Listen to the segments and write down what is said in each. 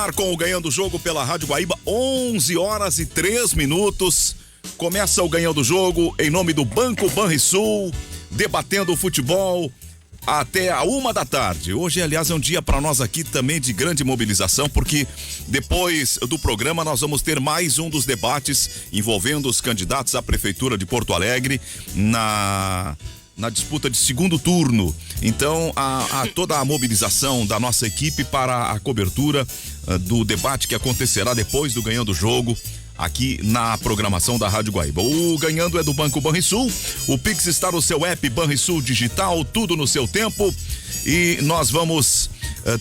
ar com o Ganhando o Jogo pela Rádio Guaíba, 11 horas e 3 minutos. Começa o Ganhando o Jogo em nome do Banco Banrisul, debatendo o futebol até a 1 da tarde. Hoje, aliás, é um dia para nós aqui também de grande mobilização, porque depois do programa nós vamos ter mais um dos debates envolvendo os candidatos à Prefeitura de Porto Alegre na disputa de segundo turno. Então, toda a mobilização da nossa equipe para a cobertura do debate que acontecerá depois do Ganhando o Jogo aqui na programação da Rádio Guaíba. O Ganhando é do Banco Banrisul, o Pix está no seu app Banrisul Digital, tudo no seu tempo. E nós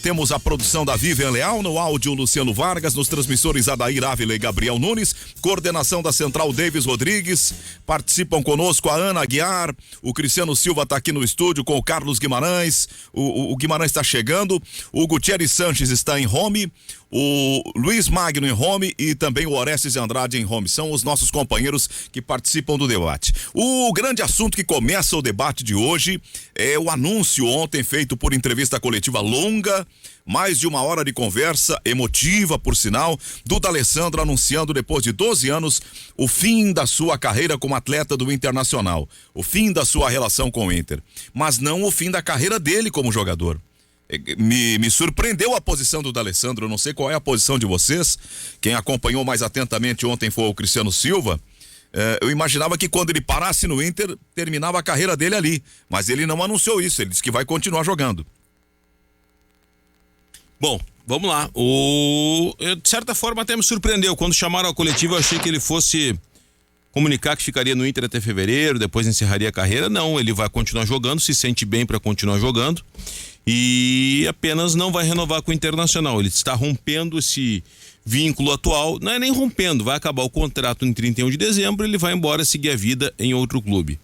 temos a produção da Vivian Leal, no áudio Luciano Vargas, nos transmissores Adair Ávila e Gabriel Nunes, coordenação da Central Davis Rodrigues. Participam conosco a Ana Aguiar, o Cristiano Silva está aqui no estúdio com o Carlos Guimarães, o Guimarães está chegando, o Gutierrez Sanches está em home, o Luiz Magno em home e também o Orestes Andrade em home. São os nossos companheiros que participam do debate. O grande assunto que começa o debate de hoje é o anúncio ontem feito por entrevista coletiva longa, mais de 1 hora de conversa, emotiva por sinal, do D'Alessandro anunciando depois de 12 anos o fim da sua carreira como atleta do Internacional, o fim da sua relação com o Inter, mas não o fim da carreira dele como jogador. Me surpreendeu a posição do D'Alessandro, eu não sei qual é a posição de vocês. Quem acompanhou mais atentamente ontem foi o Cristiano Silva. Eu imaginava que quando ele parasse no Inter, terminava a carreira dele ali, mas ele não anunciou isso, ele disse que vai continuar jogando. Bom, vamos lá. De certa forma até me surpreendeu. Quando chamaram a coletiva, eu achei que ele fosse comunicar que ficaria no Inter até fevereiro, depois encerraria a carreira. Não, ele vai continuar jogando, se sente bem para continuar jogando e apenas não vai renovar com o Internacional. Ele está rompendo esse vínculo atual, não é nem rompendo, vai acabar o contrato em 31 de dezembro, ele vai embora seguir a vida em outro clube.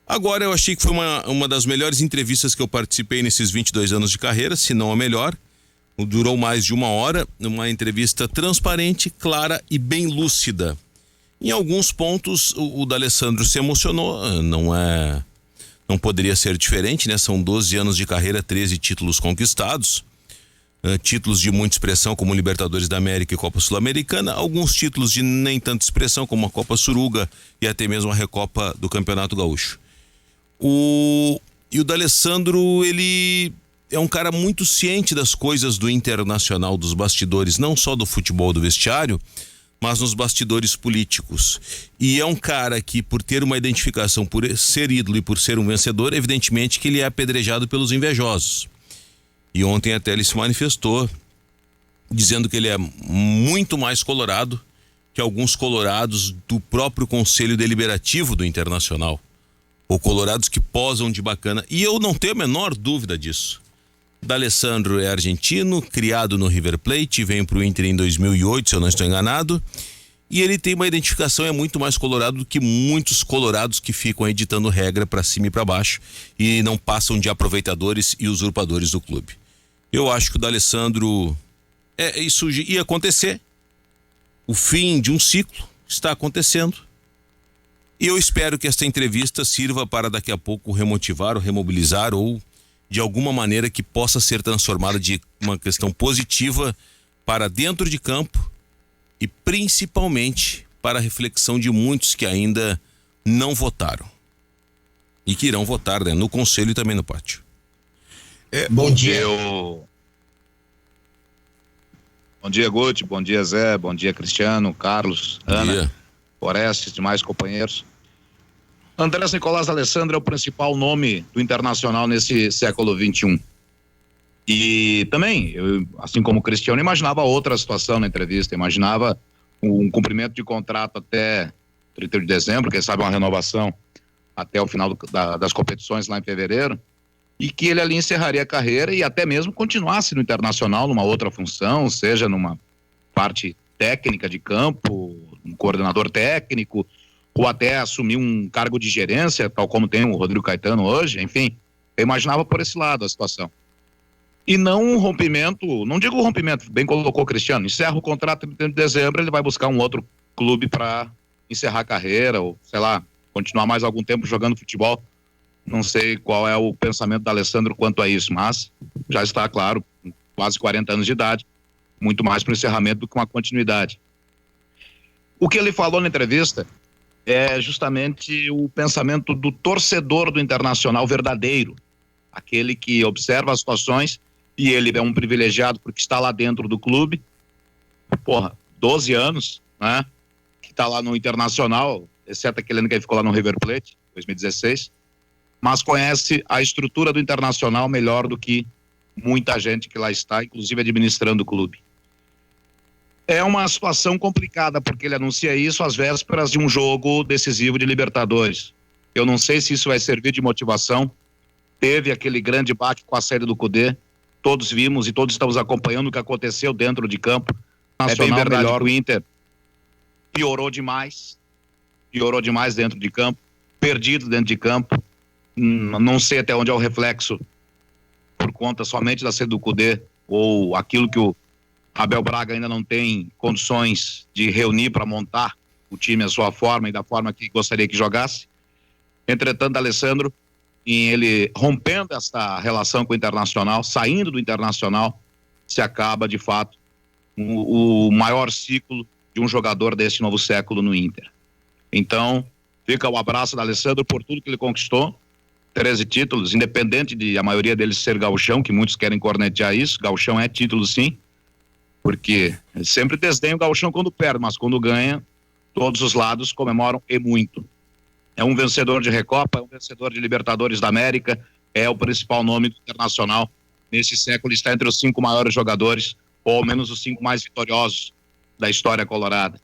Agora, eu achei que foi uma das melhores entrevistas que eu participei nesses 22 anos de carreira, se não a melhor. Durou mais de 1 hora, uma entrevista transparente, clara e bem lúcida. Em alguns pontos, o D'Alessandro se emocionou, não poderia ser diferente, né? São 12 anos de carreira, 13 títulos conquistados, títulos de muita expressão como Libertadores da América e Copa Sul-Americana, alguns títulos de nem tanta expressão como a Copa Suruga e até mesmo a Recopa do Campeonato Gaúcho. E o D'Alessandro, ele é um cara muito ciente das coisas do Internacional, dos bastidores, não só do futebol do vestiário, mas nos bastidores políticos. E é um cara que, por ter uma identificação, por ser ídolo e por ser um vencedor, evidentemente que ele é apedrejado pelos invejosos. E ontem até ele se manifestou, dizendo que ele é muito mais colorado que alguns colorados do próprio Conselho Deliberativo do Internacional, ou colorados que posam de bacana. E eu não tenho a menor dúvida disso. D'Alessandro é argentino, criado no River Plate, veio para o Inter em 2008, se eu não estou enganado, e ele tem uma identificação, é muito mais colorado do que muitos colorados que ficam aí ditando regra para cima e para baixo e não passam de aproveitadores e usurpadores do clube. Eu acho que o D'Alessandro, isso ia acontecer, o fim de um ciclo está acontecendo, e eu espero que esta entrevista sirva para daqui a pouco remotivar ou remobilizar ou de alguma maneira que possa ser transformada de uma questão positiva para dentro de campo e principalmente para a reflexão de muitos que ainda não votaram e que irão votar, né, no conselho e também no pátio. Bom dia. Bom dia, Guti, bom dia, Zé, bom dia, Cristiano, Carlos, Ana, Orestes, demais companheiros. Andrés Nicolás D'Alessandro é o principal nome do Internacional nesse século XXI. E também, eu, assim como o Cristiano, imaginava outra situação na entrevista, imaginava um cumprimento de contrato até 30 de dezembro, quem sabe uma renovação até o final das competições lá em fevereiro, e que ele ali encerraria a carreira e até mesmo continuasse no Internacional numa outra função, seja numa parte técnica de campo, um coordenador técnico, ou até assumir um cargo de gerência, tal como tem o Rodrigo Caetano hoje, enfim, eu imaginava por esse lado a situação. E não um rompimento, não digo rompimento, bem colocou o Cristiano, encerra o contrato em dezembro, ele vai buscar um outro clube para encerrar a carreira, ou sei lá, continuar mais algum tempo jogando futebol. Não sei qual é o pensamento do D'Alessandro quanto a isso, mas já está claro, quase 40 anos de idade, muito mais para o encerramento do que uma continuidade. O que ele falou na entrevista é justamente o pensamento do torcedor do Internacional verdadeiro, aquele que observa as situações, e ele é um privilegiado porque está lá dentro do clube, 12 anos, né, que está lá no Internacional, exceto aquele ano que ele ficou lá no River Plate, 2016, mas conhece a estrutura do Internacional melhor do que muita gente que lá está, inclusive administrando o clube. É uma situação complicada, porque ele anuncia isso às vésperas de um jogo decisivo de Libertadores. Eu não sei se isso vai servir de motivação. Teve aquele grande baque com a saída do Kudê, todos vimos e todos estamos acompanhando o que aconteceu dentro de campo. É bem verdade que o Inter piorou demais dentro de campo, perdido dentro de campo. Não sei até onde é o reflexo por conta somente da saída do Kudê, ou aquilo que o Abel Braga ainda não tem condições de reunir para montar o time à sua forma e da forma que gostaria que jogasse. Entretanto, Alessandro, em ele rompendo essa relação com o Internacional, saindo do Internacional, se acaba de fato o maior ciclo de um jogador desse novo século no Inter. Então, fica o abraço da Alessandro por tudo que ele conquistou, 13 títulos, independente de a maioria deles ser gauchão, que muitos querem cornetear isso. Gauchão é título sim, porque sempre desdenha o gauchão quando perde, mas quando ganha, todos os lados comemoram e muito. É um vencedor de Recopa, é um vencedor de Libertadores da América, é o principal nome do Internacional. Nesse século está entre os 5 maiores jogadores, ou ao menos os 5 mais vitoriosos da história colorada.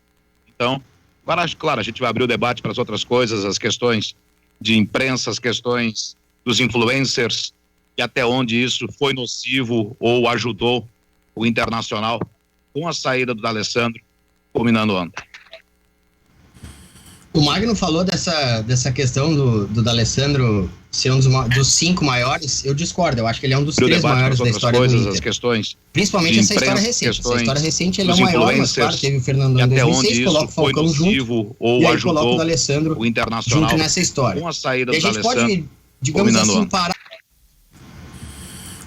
Então, agora, claro, a gente vai abrir o debate para as outras coisas, as questões de imprensa, as questões dos influencers, e até onde isso foi nocivo ou ajudou o Internacional com a saída do D'Alessandro, culminando ontem. O Magno falou dessa questão do D'Alessandro ser um dos 5 maiores. Eu discordo, eu acho que ele é um dos 3 maiores da história do Inter. As questões principalmente essa história recente. Essa história recente ele é o maior, mas claro, teve o Fernando em 2006, coloca o Falcão junto, ou e aí coloca o D'Alessandro junto nessa história. Com a saída e a gente pode, digamos assim, parar.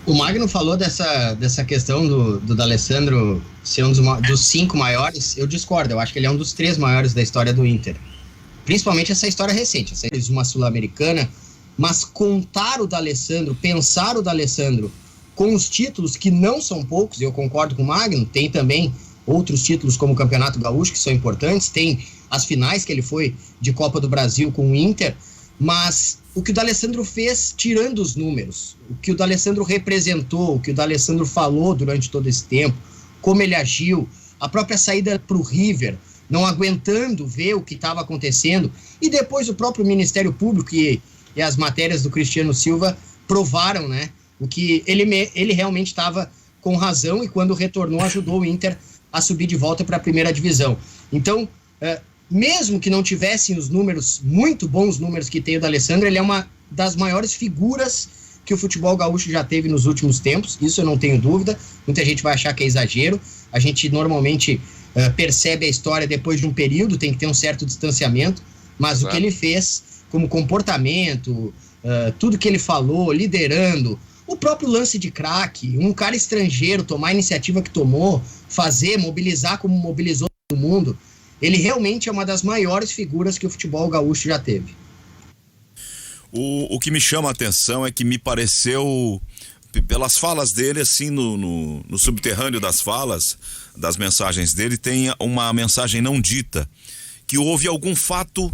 O Magno falou dessa questão do D'Alessandro ser um dos 5 maiores. Eu discordo, eu acho que ele é um dos 3 maiores da história do Inter. Principalmente essa história recente, uma Sul-Americana, mas contar o D'Alessandro, pensar o D'Alessandro com os títulos que não são poucos, e eu concordo com o Magno, tem também outros títulos como o Campeonato Gaúcho que são importantes, tem as finais que ele foi de Copa do Brasil com o Inter, mas o que o D'Alessandro fez tirando os números, o que o D'Alessandro representou, o que o D'Alessandro falou durante todo esse tempo, como ele agiu, a própria saída para o River, não aguentando ver o que estava acontecendo, e depois o próprio Ministério Público e as matérias do Cristiano Silva provaram, né, o que ele realmente estava com razão, e quando retornou ajudou o Inter a subir de volta para a primeira divisão. Então, mesmo que não tivessem os números, muito bons números que tem o D'Alessandro, ele é uma das maiores figuras que o futebol gaúcho já teve nos últimos tempos, isso eu não tenho dúvida. Muita gente vai achar que é exagero, a gente normalmente percebe a história depois de um período, tem que ter um certo distanciamento, mas o que ele fez como comportamento, tudo que ele falou, liderando, o próprio lance de craque, um cara estrangeiro tomar a iniciativa que tomou, mobilizar como mobilizou todo mundo, ele realmente é uma das maiores figuras que o futebol gaúcho já teve. O que me chama a atenção é que me pareceu, pelas falas dele, assim, no subterrâneo das falas, das mensagens dele, tem uma mensagem não dita, que houve algum fato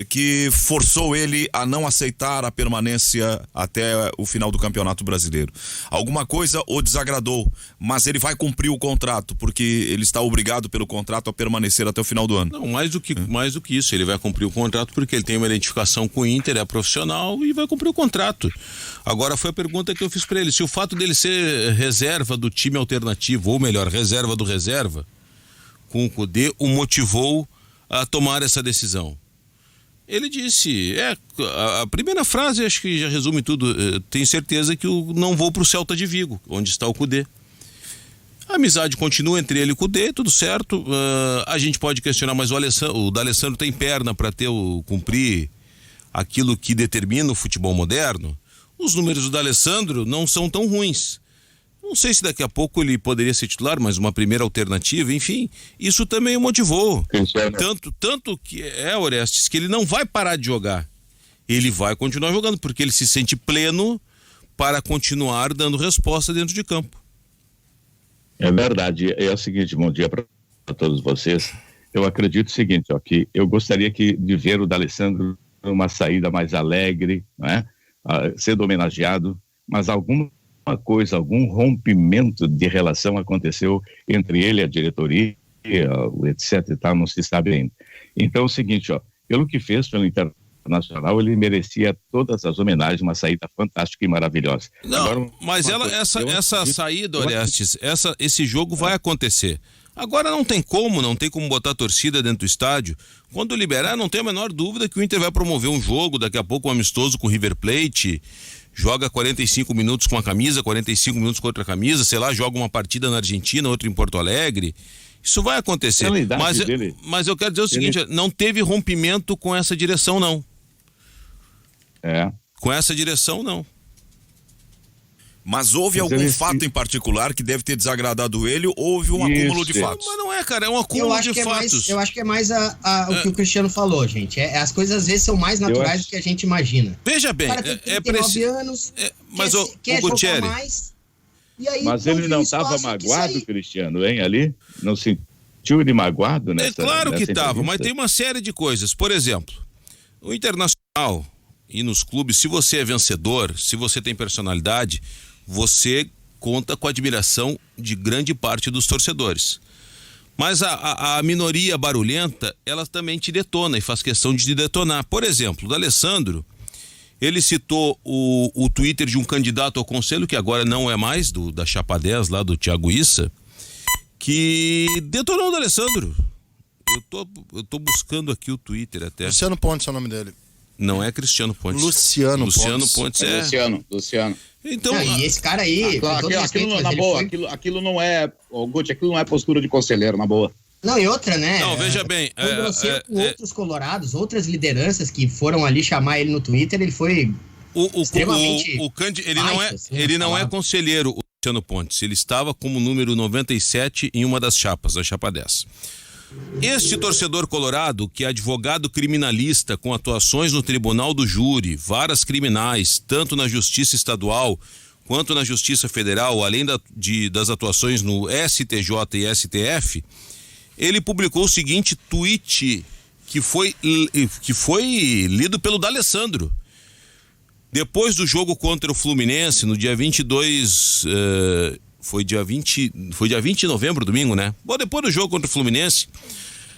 que forçou ele a não aceitar a permanência até o final do Campeonato Brasileiro. Alguma coisa o desagradou, mas ele vai cumprir o contrato, porque ele está obrigado pelo contrato a permanecer até o final do ano. Não, mais do que isso, ele vai cumprir o contrato porque ele tem uma identificação com o Inter, é profissional e vai cumprir o contrato. Agora foi a pergunta que eu fiz para ele, se o fato dele ser reserva do time alternativo, ou melhor, reserva do reserva, com o Kudê, o motivou a tomar essa decisão. Ele disse, a primeira frase acho que já resume tudo, tenho certeza que eu não vou para o Celta de Vigo, onde está o Kudê. A amizade continua entre ele e o Kudê, tudo certo, a gente pode questionar, mas o D'Alessandro tem perna para cumprir aquilo que determina o futebol moderno. Os números do D'Alessandro não são tão ruins. Não sei se daqui a pouco ele poderia ser titular, mas uma primeira alternativa, enfim, isso também o motivou. Tanto que Orestes, que ele não vai parar de jogar. Ele vai continuar jogando, porque ele se sente pleno para continuar dando resposta dentro de campo. É verdade. É o seguinte, bom dia para todos vocês. Eu acredito o seguinte, ó, que eu gostaria de ver o D'Alessandro numa saída mais alegre, né? Sendo homenageado, mas alguma coisa, algum rompimento de relação aconteceu entre ele e a diretoria, etc e tal, não se sabe ainda. Então é o seguinte, ó, pelo que fez pelo Internacional, ele merecia todas as homenagens, uma saída fantástica e maravilhosa. Não, agora, mas essa saída, Orestes, esse jogo vai acontecer. Agora não tem como botar a torcida dentro do estádio. Quando liberar, não tem a menor dúvida que o Inter vai promover um jogo, daqui a pouco um amistoso com o River Plate, joga 45 minutos com uma camisa, 45 minutos com outra camisa, sei lá, joga uma partida na Argentina, outra em Porto Alegre. Isso vai acontecer. Mas eu quero dizer o seguinte, não teve rompimento com essa direção, não. Com essa direção, não. Mas houve algum fato em particular que deve ter desagradado ele? Houve um acúmulo de fatos? Mas não é, cara, é um acúmulo de fatos. Eu acho que é mais o que o Cristiano falou, gente. As coisas às vezes são mais naturais do que a gente imagina. Veja bem, o cara tem 39 anos, mas quer jogar mais. E aí, mas ele não estava magoado, Cristiano, hein, ali? Não sentiu ele magoado nessa? É claro que estava, mas tem uma série de coisas. Por exemplo, o Internacional e nos clubes, se você é vencedor, se você tem personalidade, você conta com a admiração de grande parte dos torcedores. Mas a minoria barulhenta, ela também te detona e faz questão de te detonar. Por exemplo, o D'Alessandro, ele citou o Twitter de um candidato ao conselho, que agora não é mais, da Chapa 10, lá do Thiago Issa, que detonou o D'Alessandro. Eu tô buscando aqui o Twitter até. Luciano Pontes é o nome dele. Não é Cristiano Pontes. Luciano Pontes Luciano. Então, e esse cara aí, aquilo não é, Guti, aquilo não é postura de conselheiro, na boa. Não, e outra, né? Não, veja bem. Com outros colorados, outras lideranças que foram ali chamar ele no Twitter, ele foi extremamente ele não é conselheiro, o Luciano Pontes. Ele estava como número 97 em uma das chapas, a chapa 10. Este torcedor colorado, que é advogado criminalista com atuações no Tribunal do Júri, varas criminais, tanto na Justiça Estadual quanto na Justiça Federal, além das atuações no STJ e STF, ele publicou o seguinte tweet que foi lido pelo D'Alessandro. Depois do jogo contra o Fluminense, no dia 22... Foi dia 20 de novembro, domingo, né? Bom, depois do jogo contra o Fluminense,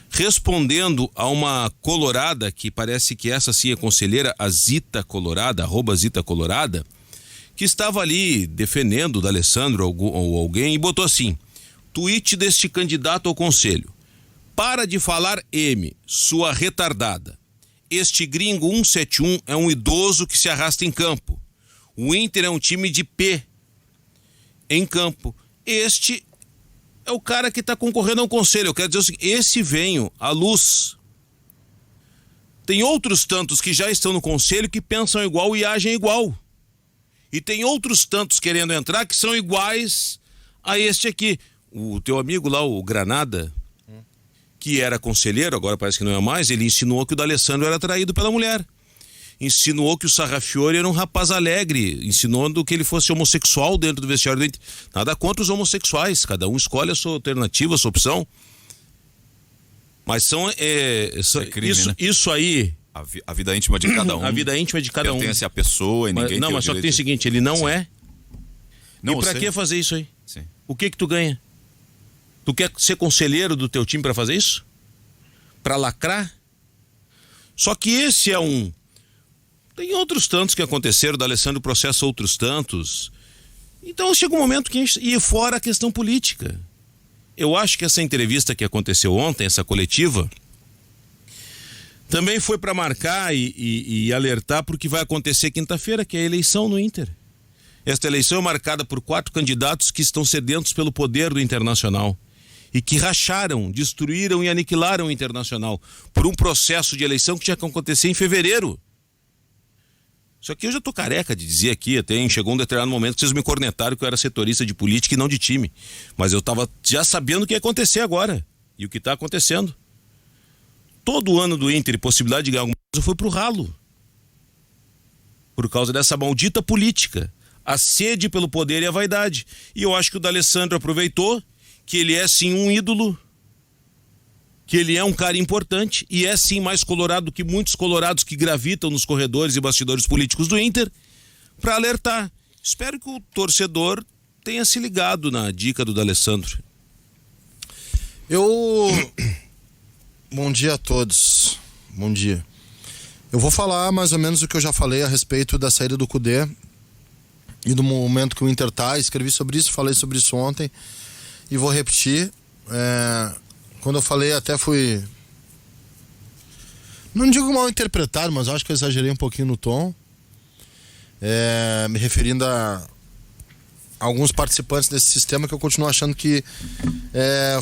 respondendo a uma colorada, que parece que essa sim é conselheira, a Zita Colorada, @ZitaColorada, que estava ali defendendo o D'Alessandro ou alguém, e botou assim: tweet deste candidato ao conselho. Para de falar M, sua retardada. Este gringo 171 é um idoso que se arrasta em campo. O Inter é um time de P em campo. Este é o cara que está concorrendo ao conselho. Eu quero dizer o seguinte: esse venho à luz. Tem outros tantos que já estão no conselho que pensam igual e agem igual. E tem outros tantos querendo entrar que são iguais a este aqui. O teu amigo lá, o Granada, que era conselheiro, agora parece que não é mais, ele insinuou que o D'Alessandro era traído pela mulher. Insinuou que o Sarrafiori era um rapaz alegre, insinuando que ele fosse homossexual dentro do vestiário do Inter. Nada contra os homossexuais, cada um escolhe a sua alternativa, a sua opção. Mas crime, né? Isso aí... A vida íntima de cada um. A vida íntima de cada um. Pertence à pessoa e ninguém... Mas só que tem o seguinte, ele não é. Não, e pra que fazer isso aí? Sim. O que tu ganha? Tu quer ser conselheiro do teu time pra fazer isso? Pra lacrar? Só que esse é um... Tem outros tantos que aconteceram, o D'Alessandro processa outros tantos. Então chega um momento que a gente... E fora a questão política. Eu acho que essa entrevista que aconteceu ontem, essa coletiva, também foi para marcar e alertar para o que vai acontecer quinta-feira, que é a eleição no Inter. Esta eleição é marcada por 4 candidatos que estão sedentos pelo poder do Internacional e que racharam, destruíram e aniquilaram o Internacional por um processo de eleição que tinha que acontecer em fevereiro. Isso aqui eu já tô careca de dizer aqui, até chegou um determinado momento que vocês me cornetaram que eu era setorista de política e não de time. Mas eu tava já sabendo o que ia acontecer agora. E o que tá acontecendo. Todo ano do Inter e possibilidade de ganhar alguma coisa foi pro ralo. Por causa dessa maldita política. A sede pelo poder e a vaidade. E eu acho que o D'Alessandro aproveitou que ele é sim um ídolo, que ele é um cara importante e é sim mais colorado do que muitos colorados que gravitam nos corredores e bastidores políticos do Inter, para alertar. Espero que o torcedor tenha se ligado na dica do D'Alessandro. Bom dia a todos. Bom dia. Eu vou falar mais ou menos o que eu já falei a respeito da saída do Kudê e do momento que o Inter tá. Escrevi sobre isso, falei sobre isso ontem e vou repetir. Quando eu falei até fui, não digo mal interpretado, mas acho que eu exagerei um pouquinho no tom, me referindo a alguns participantes desse sistema que eu continuo achando que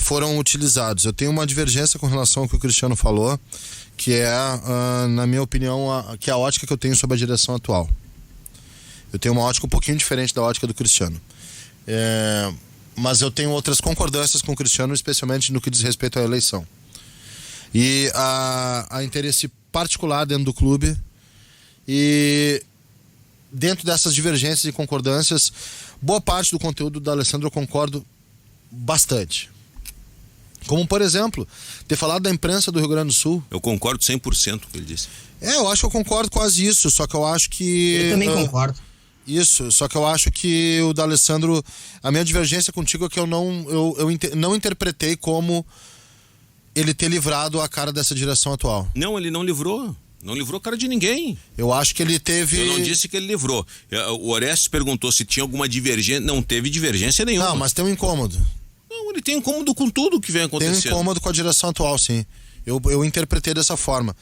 foram utilizados. Eu tenho uma divergência com relação ao que o Cristiano falou, que na minha opinião, que é a ótica que eu tenho sobre a direção atual. Eu tenho uma ótica um pouquinho diferente da ótica do Cristiano. Mas eu tenho outras concordâncias com o Cristiano, especialmente no que diz respeito à eleição. E a interesse particular dentro do clube. E dentro dessas divergências e concordâncias, boa parte do conteúdo do D'Alessandro eu concordo bastante. Como, por exemplo, ter falado da imprensa do Rio Grande do Sul. Eu concordo 100% com o que ele disse. Eu acho que eu concordo quase isso, só que eu acho que... Eu também concordo. Isso, só que eu acho que o D'Alessandro, a minha divergência contigo é que eu não interpretei como ele ter livrado a cara dessa direção atual. Não, ele não livrou. Não livrou a cara de ninguém. Eu acho que ele teve... Eu não disse que ele livrou. O Orestes perguntou se tinha alguma divergência. Não teve divergência nenhuma. Não, mas tem um incômodo. Não, ele tem incômodo com tudo que vem acontecendo. Tem um incômodo com a direção atual, sim. Eu interpretei dessa forma.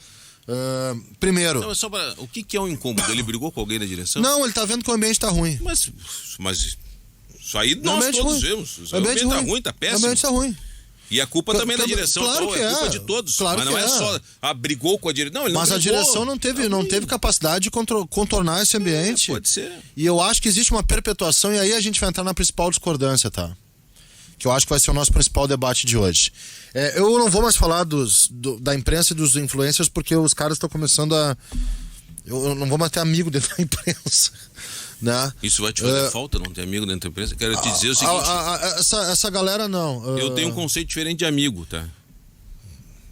Primeiro... Não, o que é um incômodo? Ele brigou com alguém na direção? Não, ele tá vendo que o ambiente tá ruim. Mas isso aí nós todos vemos. O ambiente tá ruim, tá péssimo. O ambiente tá ruim. E a culpa também é da direção, claro que é culpa de todos. Claro mas não é só brigou com a direção. Não, ele não mas brigou. A direção não teve capacidade de contornar esse ambiente. Pode ser. E eu acho que existe uma perpetuação, e aí a gente vai entrar na principal discordância, tá? Que eu acho que vai ser o nosso principal debate de hoje. Eu não vou mais falar da imprensa e dos influencers, porque os caras estão começando a... Eu não vou mais ter amigo dentro da imprensa. Né? Isso vai te fazer falta, não ter amigo dentro da imprensa? Quero te dizer o seguinte... Essa galera não. Eu tenho um conceito diferente de amigo, tá?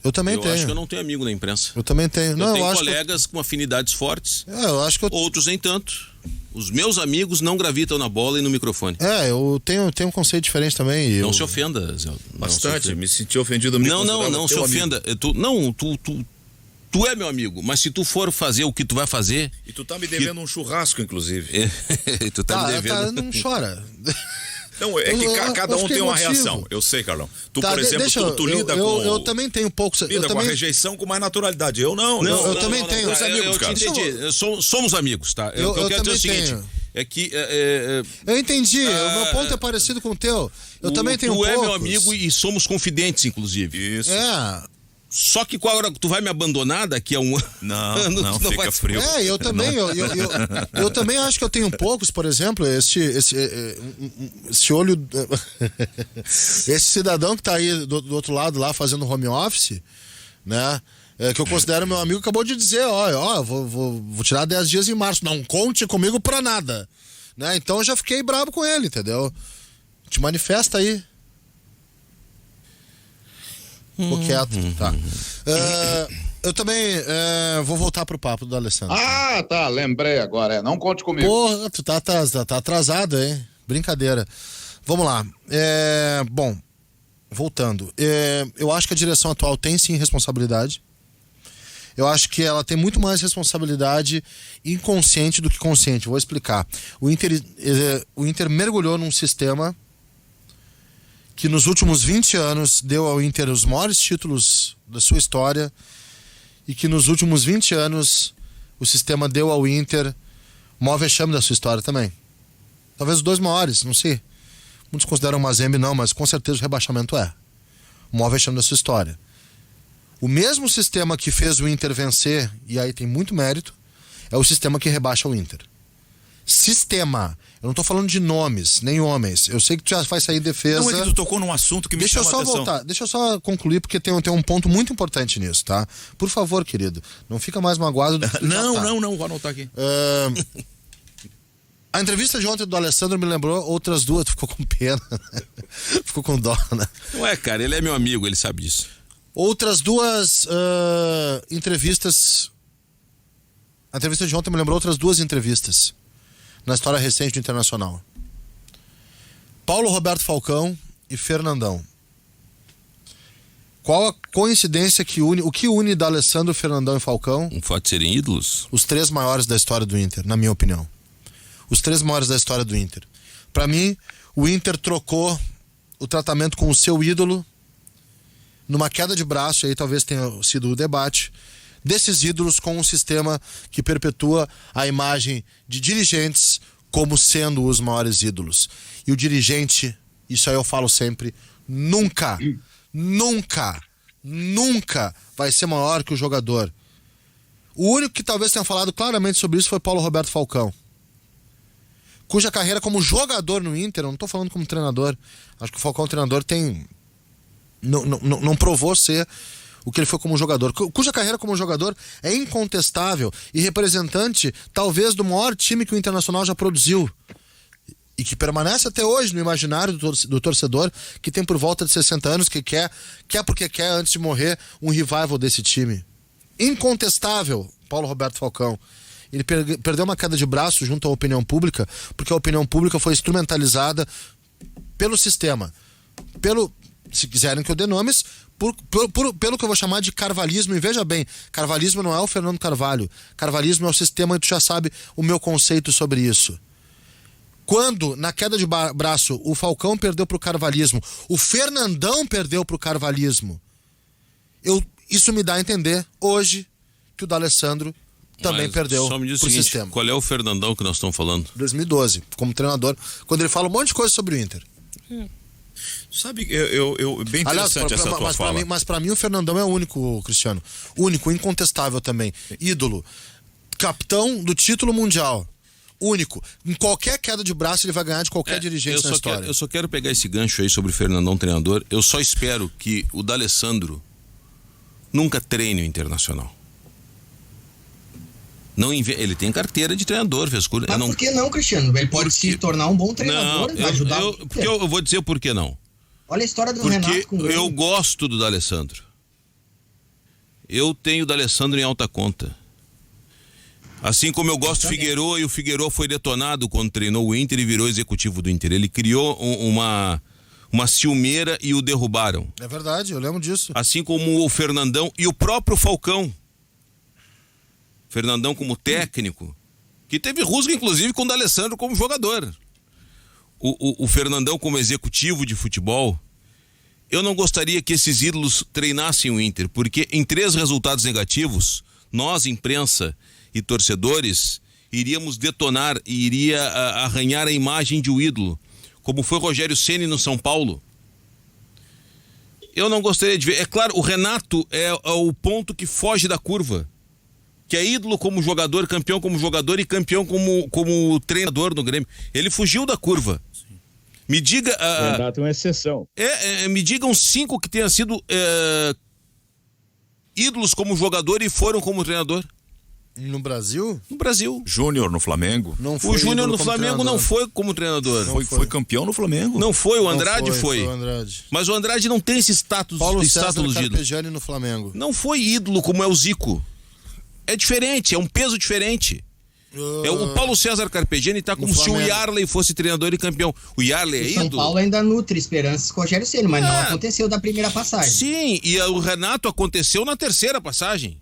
Eu também tenho. Eu acho que eu não tenho amigo na imprensa. Eu também tenho. Eu tenho colegas com afinidades fortes. Eu acho que outros nem tanto. Os meus amigos não gravitam na bola e no microfone. Eu tenho um conceito diferente também. Não se ofenda, Zé. Bastante, me senti ofendido. Não se ofenda. Tu é meu amigo, mas se tu for fazer o que tu vai fazer... E tu tá me devendo um churrasco, inclusive. Tu tá me devendo... Não chora. Não, é que cada um tem uma reação. Eu sei, Carlão. Tu, por exemplo, tu lida com... Eu também tenho pouco... Lida com a rejeição com mais naturalidade. Eu não. Eu também tenho. Eu te entendi. Somos amigos, tá? Eu quero dizer o seguinte... Tenho. É que... Eu entendi. O meu ponto é parecido com o teu. Eu também tenho poucos. Tu é meu amigo e somos confidentes, inclusive. Isso. Só que qual hora tu vai me abandonar daqui a um ano? Não fica frio. Eu também. Eu também acho que eu tenho poucos, por exemplo, esse olho... esse cidadão que tá aí do outro lado lá fazendo home office, né? Que eu considero meu amigo, acabou de dizer, vou tirar 10 dias em março. Não conte comigo pra nada. Né? Então eu já fiquei bravo com ele, entendeu? Te manifesta aí. Ficou quieto, tá. Eu também vou voltar pro papo do D'Alessandro. Tá, lembrei agora. Não conte comigo. Porra, tu tá atrasado, hein? Brincadeira. Vamos lá. Bom, voltando. Eu acho que a direção atual tem sim responsabilidade. Eu acho que ela tem muito mais responsabilidade inconsciente do que consciente. Vou explicar. O Inter mergulhou num sistema que nos últimos 20 anos deu ao Inter os maiores títulos da sua história e que nos últimos 20 anos o sistema deu ao Inter o maior vexame da sua história também. Talvez os dois maiores, não sei. Muitos consideram o Mazembe, não, mas com certeza o rebaixamento é o maior vexame da sua história. O mesmo sistema que fez o Inter vencer, e aí tem muito mérito, é o sistema que rebaixa o Inter. Sistema. Eu não tô falando de nomes, nem homens. Eu sei que tu já vai sair em defesa. Não, é que tu tocou num assunto que me chama a atenção. Deixa eu só concluir, porque tem um ponto muito importante nisso, tá? Por favor, querido, não fica mais magoado do que tu já tá. Não, vou anotar aqui. A entrevista de ontem do Alessandro me lembrou outras duas. Tu ficou com pena, ficou com dó, né? Não é, cara, ele é meu amigo, ele sabe disso. Outras duas entrevistas. A entrevista de ontem me lembrou outras duas entrevistas na história recente do Internacional. Paulo Roberto Falcão e Fernandão. Qual a coincidência que une, o que une D'Alessandro, Fernandão e Falcão? Um fato de serem ídolos? Os três maiores da história do Inter, na minha opinião. Os três maiores da história do Inter. Para mim, o Inter trocou o tratamento com o seu ídolo numa queda de braço, e aí talvez tenha sido o debate, desses ídolos com um sistema que perpetua a imagem de dirigentes como sendo os maiores ídolos. E o dirigente, isso aí eu falo sempre, nunca vai ser maior que o jogador. O único que talvez tenha falado claramente sobre isso foi Paulo Roberto Falcão, cuja carreira como jogador no Inter, eu não estou falando como treinador, acho que o Falcão, treinador, não provou ser o que ele foi como jogador, cuja carreira como jogador é incontestável e representante talvez do maior time que o Internacional já produziu e que permanece até hoje no imaginário do torcedor, que tem por volta de 60 anos, que quer porque quer, antes de morrer, um revival desse time. Incontestável, Paulo Roberto Falcão. Ele perdeu uma queda de braço junto à opinião pública, porque a opinião pública foi instrumentalizada pelo sistema, se quiserem que eu dê nomes, pelo que eu vou chamar de carvalhismo. E veja bem, carvalhismo não é o Fernando Carvalho, carvalhismo é o sistema, e tu já sabe o meu conceito sobre isso. Quando, na queda de braço, o Falcão perdeu pro carvalhismo, o Fernandão perdeu pro carvalhismo, isso me dá a entender hoje que o D'Alessandro também perdeu pro sistema. Qual é o Fernandão que nós estamos falando? 2012, como treinador, quando ele fala um monte de coisa sobre o Inter. Sabe, bem interessante essa tua fala. Mas pra mim o Fernandão é o único, Cristiano. Único, incontestável também. Ídolo. Capitão do título mundial. Único. Em qualquer queda de braço ele vai ganhar de qualquer dirigente na história. Eu só quero pegar esse gancho aí sobre o Fernandão, treinador. Eu só espero que o D'Alessandro nunca treine o Internacional. Ele tem carteira de treinador, fez curso. Mas por que não, Cristiano? Ele pode se tornar um bom treinador, ajudar. Porque eu vou dizer por que não. Olha a história do Renato com o Grêmio. Eu gosto do D'Alessandro. Eu tenho o D'Alessandro em alta conta. Assim como eu gosto do Figueiredo, e o Figueiredo foi detonado quando treinou o Inter e virou executivo do Inter. Ele criou uma ciumeira e o derrubaram. É verdade, eu lembro disso. Assim como o Fernandão e o próprio Falcão. Fernandão como técnico, que teve rusga inclusive com o D'Alessandro como jogador. O Fernandão como executivo de futebol. Eu não gostaria que esses ídolos treinassem o Inter, porque em 3 resultados negativos, nós, imprensa e torcedores, iríamos detonar e iria arranhar a imagem de um ídolo, como foi Rogério Ceni no São Paulo. Eu não gostaria de ver. É claro, o Renato é o ponto que foge da curva, que é ídolo como jogador, campeão como jogador e campeão como treinador no Grêmio. Ele fugiu da curva. Sim. Me diga... Renato é uma exceção. Me digam 5 que tenham sido ídolos como jogador e foram como treinador. No Brasil? No Brasil. Júnior no Flamengo. Não foi o Júnior no Flamengo não foi como treinador. Foi campeão no Flamengo. Não foi, o Andrade foi. O Andrade. Mas o Andrade não tem esse status. Paulo César ídolo. Carpegiani no Flamengo. Não foi ídolo como é o Zico. É diferente, é um peso diferente. O Paulo César Carpegiani tá como se o Yarley fosse treinador e campeão. O Yarley é ídolo. São Paulo ainda nutre esperanças com o Rogério Ceni, mas não aconteceu da primeira passagem. Sim, e o Renato aconteceu na 3ª passagem.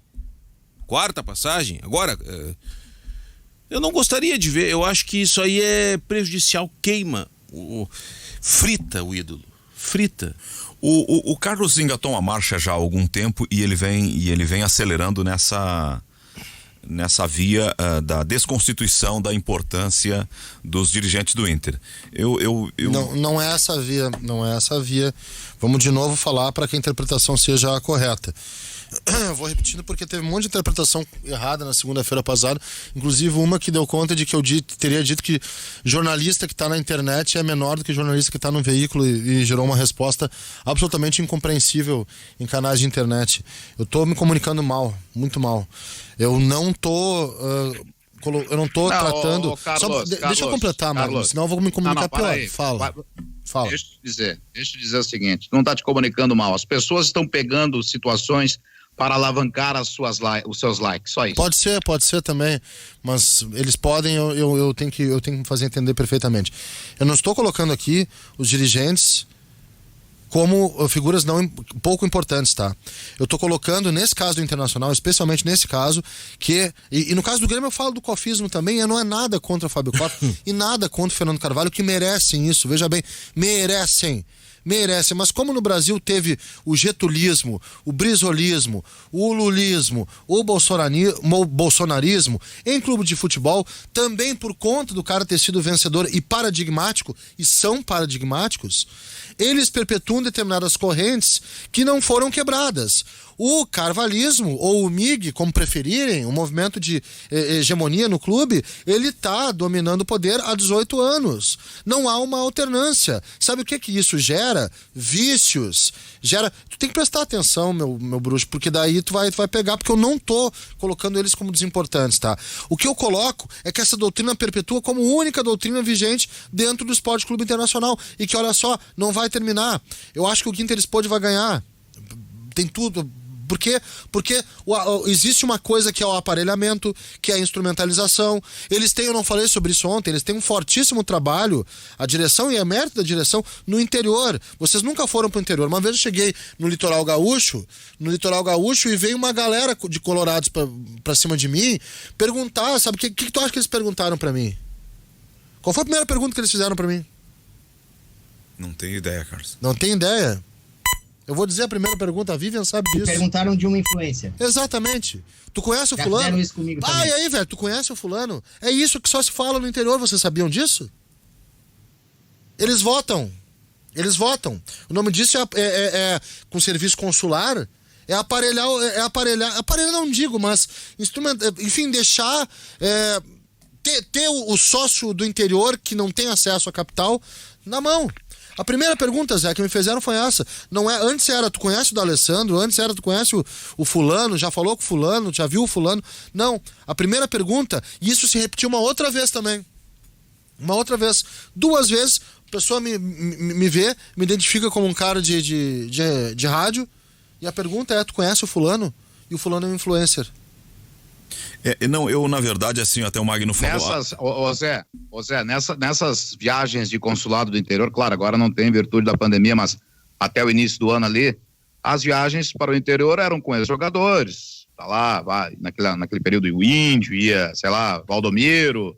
4ª passagem. Agora, eu não gostaria de ver. Eu acho que isso aí é prejudicial, queima, frita o ídolo. Frita. O Carlos engatou uma marcha já há algum tempo e ele vem acelerando nessa via da desconstituição da importância dos dirigentes do Inter. Não é essa via. Vamos de novo falar para que a interpretação seja a correta. Vou repetindo porque teve um monte de interpretação errada na segunda-feira passada, inclusive uma que deu conta de que eu teria dito que jornalista que está na internet é menor do que jornalista que está no veículo e gerou uma resposta absolutamente incompreensível em canais de internet. Eu estou me comunicando mal, muito mal. Eu não tô tratando. Carlos, deixa eu completar, Magno, senão eu vou me comunicar pior. Aí. Fala. Deixa eu te dizer o seguinte: não está te comunicando mal. As pessoas estão pegando situações para alavancar os seus likes, só isso. Pode ser também, mas eles podem, eu tenho que me fazer entender perfeitamente. Eu não estou colocando aqui os dirigentes como figuras pouco importantes, tá? Eu estou colocando, nesse caso do Internacional, especialmente nesse caso, e no caso do Grêmio eu falo do cofismo também, não é nada contra o Fábio Koff e nada contra o Fernando Carvalho, que merecem isso, veja bem, merecem, mas como no Brasil teve o getulismo, o brizolismo, o lulismo, o bolsonarismo em clube de futebol, também por conta do cara ter sido vencedor e paradigmático, e são paradigmáticos, eles perpetuam determinadas correntes que não foram quebradas. O carvalismo, ou o MIG, como preferirem, o movimento de hegemonia no clube, ele está dominando o poder há 18 anos. Não há uma alternância. Sabe o que isso gera? Vícios. Tu tem que prestar atenção, meu bruxo, porque daí tu vai pegar, porque eu não tô colocando eles como desimportantes, tá? O que eu coloco é que essa doutrina perpetua como única doutrina vigente dentro do Esporte Clube Internacional e que, olha só, não vai terminar. Eu acho que o Intersport vai ganhar. Tem tudo. Por quê? Porque existe uma coisa que é o aparelhamento, que é a instrumentalização. Eles têm, eu não falei sobre isso ontem, eles têm um fortíssimo trabalho, a direção e a mérito da direção, no interior. Vocês nunca foram pro interior. Uma vez eu cheguei no Litoral Gaúcho e veio uma galera de colorados pra cima de mim perguntar, sabe, o que tu acha que eles perguntaram pra mim? Qual foi a primeira pergunta que eles fizeram pra mim? Não tenho ideia, Carlos. Não tem ideia? Eu vou dizer a primeira pergunta, a Vivian sabe disso. Perguntaram de uma influência. Exatamente. Tu conhece o fulano? Fizeram isso comigo também. E aí, velho, tu conhece o fulano? É isso que só se fala no interior, vocês sabiam disso? Eles votam. O nome disso com serviço consular, aparelhar não digo, mas enfim, deixar ter o sócio do interior que não tem acesso à capital na mão. A primeira pergunta, Zé, que me fizeram foi essa. Não é, antes era, tu conhece o D'Alessandro? Antes era, tu conhece o fulano? Já falou com o fulano? Já viu o fulano? Não. A primeira pergunta, e isso se repetiu uma outra vez também. Duas vezes, a pessoa me vê, me identifica como um cara de rádio, e a pergunta é, tu conhece o fulano? E o fulano é um influencer. Não, eu, na verdade, assim, até o Magno falou... Zé, nessas viagens de consulado do interior, claro, agora não tem em virtude da pandemia, mas até o início do ano ali, as viagens para o interior eram com os jogadores, tá lá, naquele período o Índio, ia, sei lá, Valdomiro,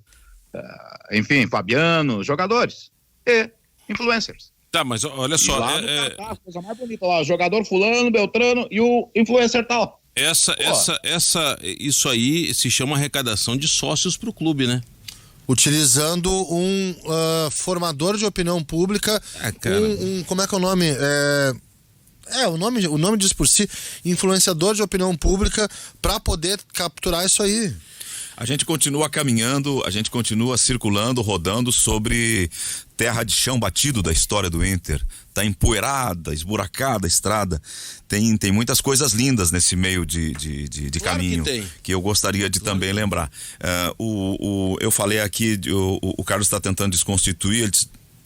enfim, Fabiano, jogadores e influencers. Tá, mas olha só... a coisa mais bonita lá, jogador fulano, Beltrano e o influencer tal. Isso aí se chama arrecadação de sócios pro clube, né? Utilizando um formador de opinião pública, como é que é o nome? O nome diz por si, influenciador de opinião pública, para poder capturar isso aí. A gente continua caminhando, a gente continua circulando, rodando sobre terra de chão batido da história do Inter. Tá empoeirada, esburacada a estrada. Tem muitas coisas lindas nesse meio de claro caminho que eu gostaria de também lembrar. Eu falei aqui, o Carlos está tentando desconstituir, ele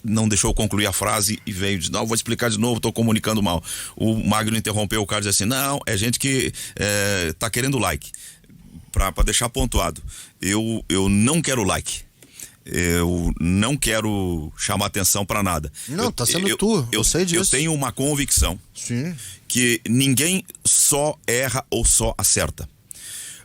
não deixou eu concluir a frase e veio de não, vou explicar de novo, estou comunicando mal. O Magno interrompeu o Carlos e disse assim, não, é gente que tá querendo like. Para deixar pontuado, eu não quero like, eu não quero chamar atenção para nada. Não, tá sendo eu sei disso. Eu tenho uma convicção. Sim. Que ninguém só erra ou só acerta.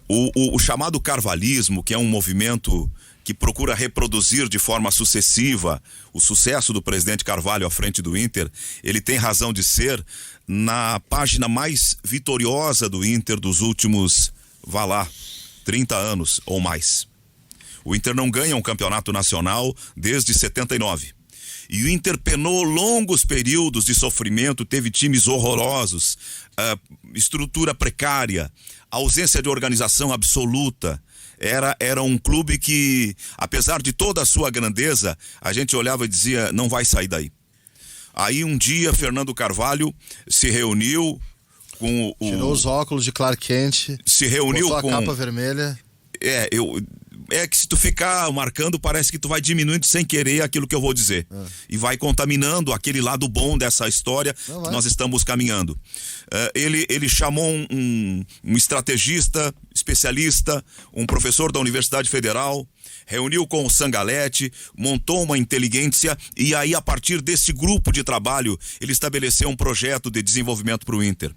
O chamado carvalismo, que é um movimento que procura reproduzir de forma sucessiva o sucesso do presidente Carvalho à frente do Inter, ele tem razão de ser na página mais vitoriosa do Inter dos últimos, 30 anos ou mais. O Inter não ganha um campeonato nacional desde 79. E o Inter penou longos períodos de sofrimento, teve times horrorosos, estrutura precária, ausência de organização absoluta. Era um clube que, apesar de toda a sua grandeza, a gente olhava e dizia, não vai sair daí. Aí um dia Fernando Carvalho se reuniu com o... Tirou os óculos de Clark Kent, se reuniu botou com... a capa vermelha. É que se tu ficar marcando, parece que tu vai diminuindo sem querer aquilo que eu vou dizer. E vai contaminando aquele lado bom dessa história que nós estamos caminhando. Ele chamou um estrategista, especialista, um professor da Universidade Federal, reuniu com o Sangalete, montou uma inteligência e aí, a partir desse grupo de trabalho, ele estabeleceu um projeto de desenvolvimento para o Inter.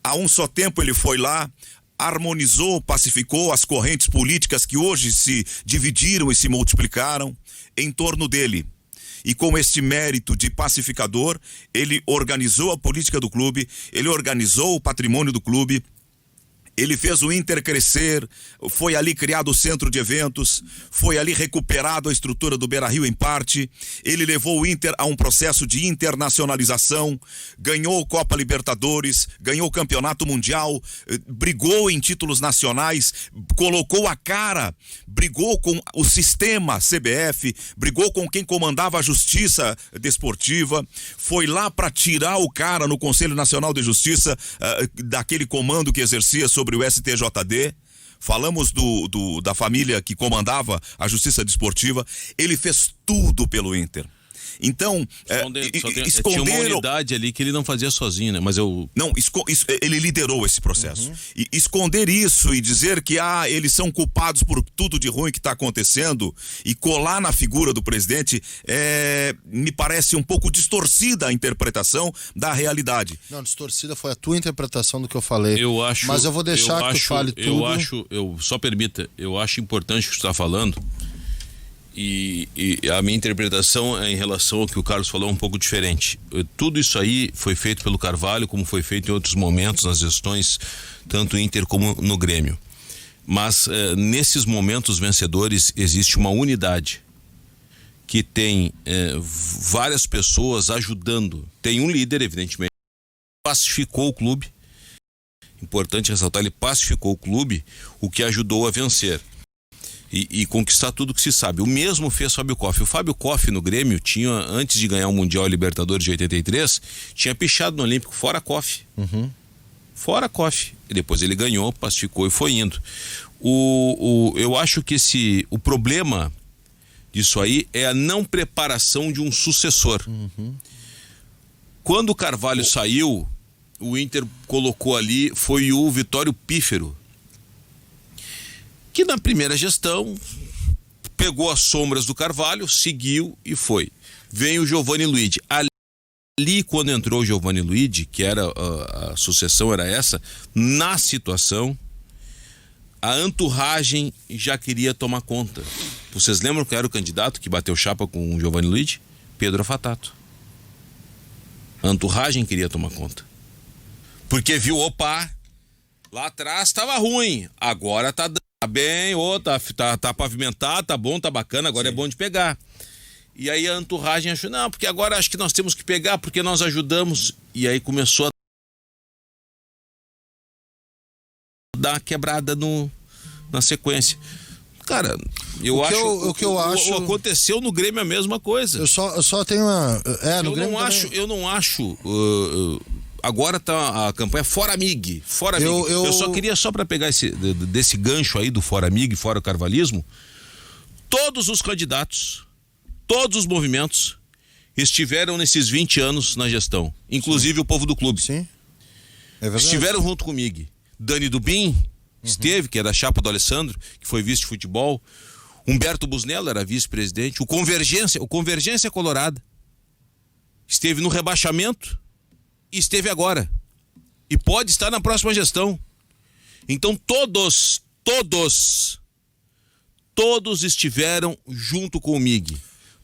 A um só tempo ele foi lá, harmonizou, pacificou as correntes políticas que hoje se dividiram e se multiplicaram em torno dele. E com este mérito de pacificador, ele organizou a política do clube, ele organizou o patrimônio do clube, ele fez o Inter crescer, foi ali criado o centro de eventos, foi ali recuperado a estrutura do Beira-Rio em parte, ele levou o Inter a um processo de internacionalização, ganhou Copa Libertadores, ganhou o Campeonato Mundial, brigou em títulos nacionais, colocou a cara, brigou com o sistema CBF, brigou com quem comandava a Justiça Desportiva, foi lá para tirar o cara no Conselho Nacional de Justiça daquele comando que exercia sobre o STJD, falamos da família que comandava a Justiça Desportiva. Ele fez tudo pelo Inter. Então, tinha uma unidade ali que ele não fazia sozinho, né? Mas ele liderou esse processo. E esconder isso e dizer que eles são culpados por tudo de ruim que está acontecendo e colar na figura do presidente, me parece um pouco distorcida a interpretação da realidade. Não, distorcida foi a tua interpretação do que eu falei. Mas eu vou deixar que tu fale tudo. Só permita, eu acho importante o que tu está falando. E a minha interpretação é em relação ao que o Carlos falou, um pouco diferente. Tudo isso aí foi feito pelo Carvalho, como foi feito em outros momentos nas gestões, tanto no Inter como no Grêmio. Mas nesses momentos vencedores existe uma unidade que tem várias pessoas ajudando. Tem um líder, evidentemente, pacificou o clube. Importante ressaltar, ele pacificou o clube, o que ajudou a vencer. E conquistar tudo que se sabe. O mesmo fez Fábio Koff. O Fábio Koff no Grêmio tinha, antes de ganhar o Mundial e Libertadores de 83, tinha pichado no Olímpico, fora Koff. Fora Koff. E depois ele ganhou, pacificou e foi indo. Eu acho que o problema disso aí é a não preparação de um sucessor. Quando o Carvalho saiu, o Inter colocou ali, foi o Vitório Pífero, que na primeira gestão pegou as sombras do Carvalho, seguiu e foi. Vem o Giovanni Luigi. Ali, quando entrou o Giovanni Luigi, que era a sucessão era essa, na situação, a entourage já queria tomar conta. Vocês lembram que era o candidato que bateu chapa com o Giovanni Luigi? Pedro Afatato. A entourage queria tomar conta. Porque viu, lá atrás estava ruim, agora tá bem, tá pavimentado, tá bom, tá bacana, agora é bom de pegar. E aí a entourage achou, não, porque agora acho que nós temos que pegar, porque nós ajudamos. E aí começou a dar uma quebrada na sequência. Cara, eu acho. Aconteceu no Grêmio a mesma coisa. Eu só tenho uma. No Grêmio eu não acho. Agora tá a campanha Fora Amig. Eu só queria, para pegar desse gancho aí do Fora Amig, Fora Carvalismo, todos os candidatos, todos os movimentos estiveram nesses 20 anos na gestão, inclusive o povo do clube. Sim. É verdade. Estiveram junto comigo. Dani Dubin esteve, que é da chapa do Alessandro, que foi vice de futebol. Humberto Busnello era vice-presidente. O Convergência Colorada esteve no rebaixamento e esteve agora. E pode estar na próxima gestão. Então todos estiveram junto com o MIG.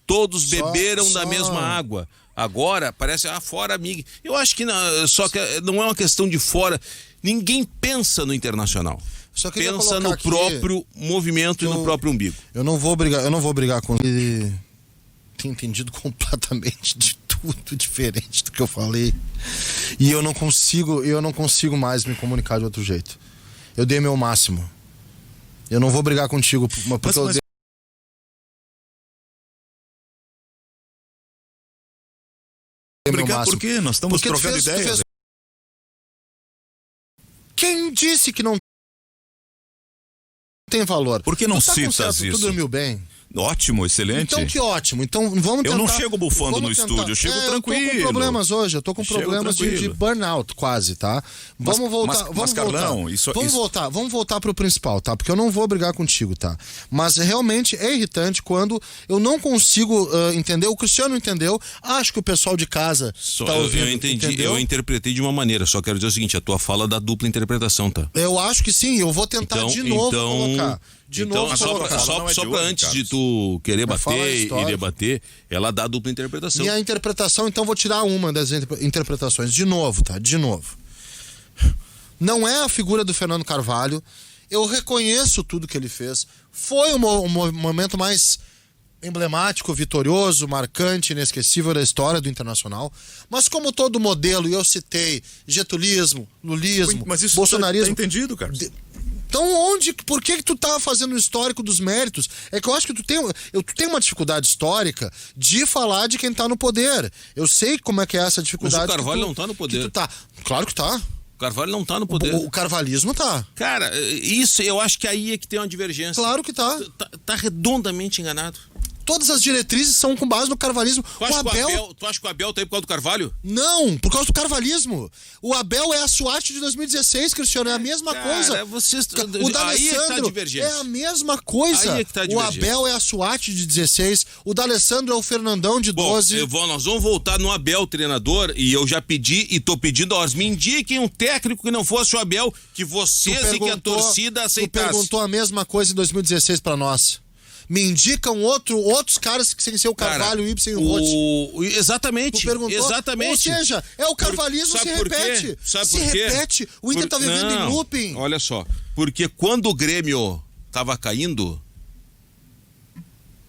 Todos beberam da mesma água. Agora parece fora MIG. Eu acho que só que não é uma questão de fora. Ninguém pensa no Internacional. Pensa no próprio movimento e no próprio umbigo. Eu não vou brigar com ele. ter entendido completamente de tudo diferente do que eu falei. E eu não consigo mais me comunicar de outro jeito. Eu dei meu máximo. Eu não vou brigar contigo, porque eu dei... Brigar por quê? Nós estamos trocando ideias. Quem disse que não tem valor? Por que não Tu tá citas isso? isso? Tu dormiu bem? Ótimo, excelente. Então que ótimo. Então vamos tentar. Eu não chego bufando no estúdio, eu chego tranquilo. Eu tô com problemas hoje, eu tô com problemas de burnout quase, tá? Vamos voltar. Vamos voltar pro principal, tá? Porque eu não vou brigar contigo, tá? Mas realmente é irritante quando eu não consigo entender. O Cristiano entendeu, acho que o pessoal de casa tá ouvindo. Eu entendi, entendeu? eu interpretei de uma maneira, só quero dizer o seguinte, a tua fala dá dupla interpretação, tá? Eu acho que sim, eu vou tentar colocar. Só pra antes de tu querer bater e debater, ela dá dupla interpretação. E a interpretação, então, vou tirar uma das interpretações. De novo, tá? De novo. Não é a figura do Fernando Carvalho. Eu reconheço tudo que ele fez. Foi o momento mais emblemático, vitorioso, marcante, inesquecível da história do Internacional. Mas como todo modelo, e eu citei getulismo, lulismo, mas isso bolsonarismo... tá entendido, cara. Então por que tu tá fazendo o histórico dos méritos? É que eu acho que tu tem uma dificuldade histórica de falar de quem tá no poder. Eu sei como é que é essa dificuldade. Mas o Carvalho não tá no poder. Claro que tá. O Carvalho não tá no poder. O carvalhismo tá. Cara, isso eu acho que aí é que tem uma divergência. Claro que tá. Tá redondamente enganado. Todas as diretrizes são com base no carvalhismo. Tu acha que o Abel tá aí por causa do Carvalho? Não, por causa do carvalhismo. O Abel é a SWAT de 2016, Cristiano, é a mesma coisa. O D'Alessandro é a mesma coisa. O Abel é a SWAT de 16, o D'Alessandro é o Fernandão de 12. Nós vamos voltar no Abel, treinador, e eu já pedi e tô pedindo, me indiquem um técnico que não fosse o Abel, que vocês e que a torcida aceitasse. Tu perguntou a mesma coisa em 2016 pra nós. Me indicam outros caras que sem ser o Carvalho, o Ibsen e o Roth. Exatamente. Exatamente. Ou seja, é o carvalhismo se repete. Sabe por quê? Repete. O Inter tá vivendo em looping. Olha só. Porque quando o Grêmio tava caindo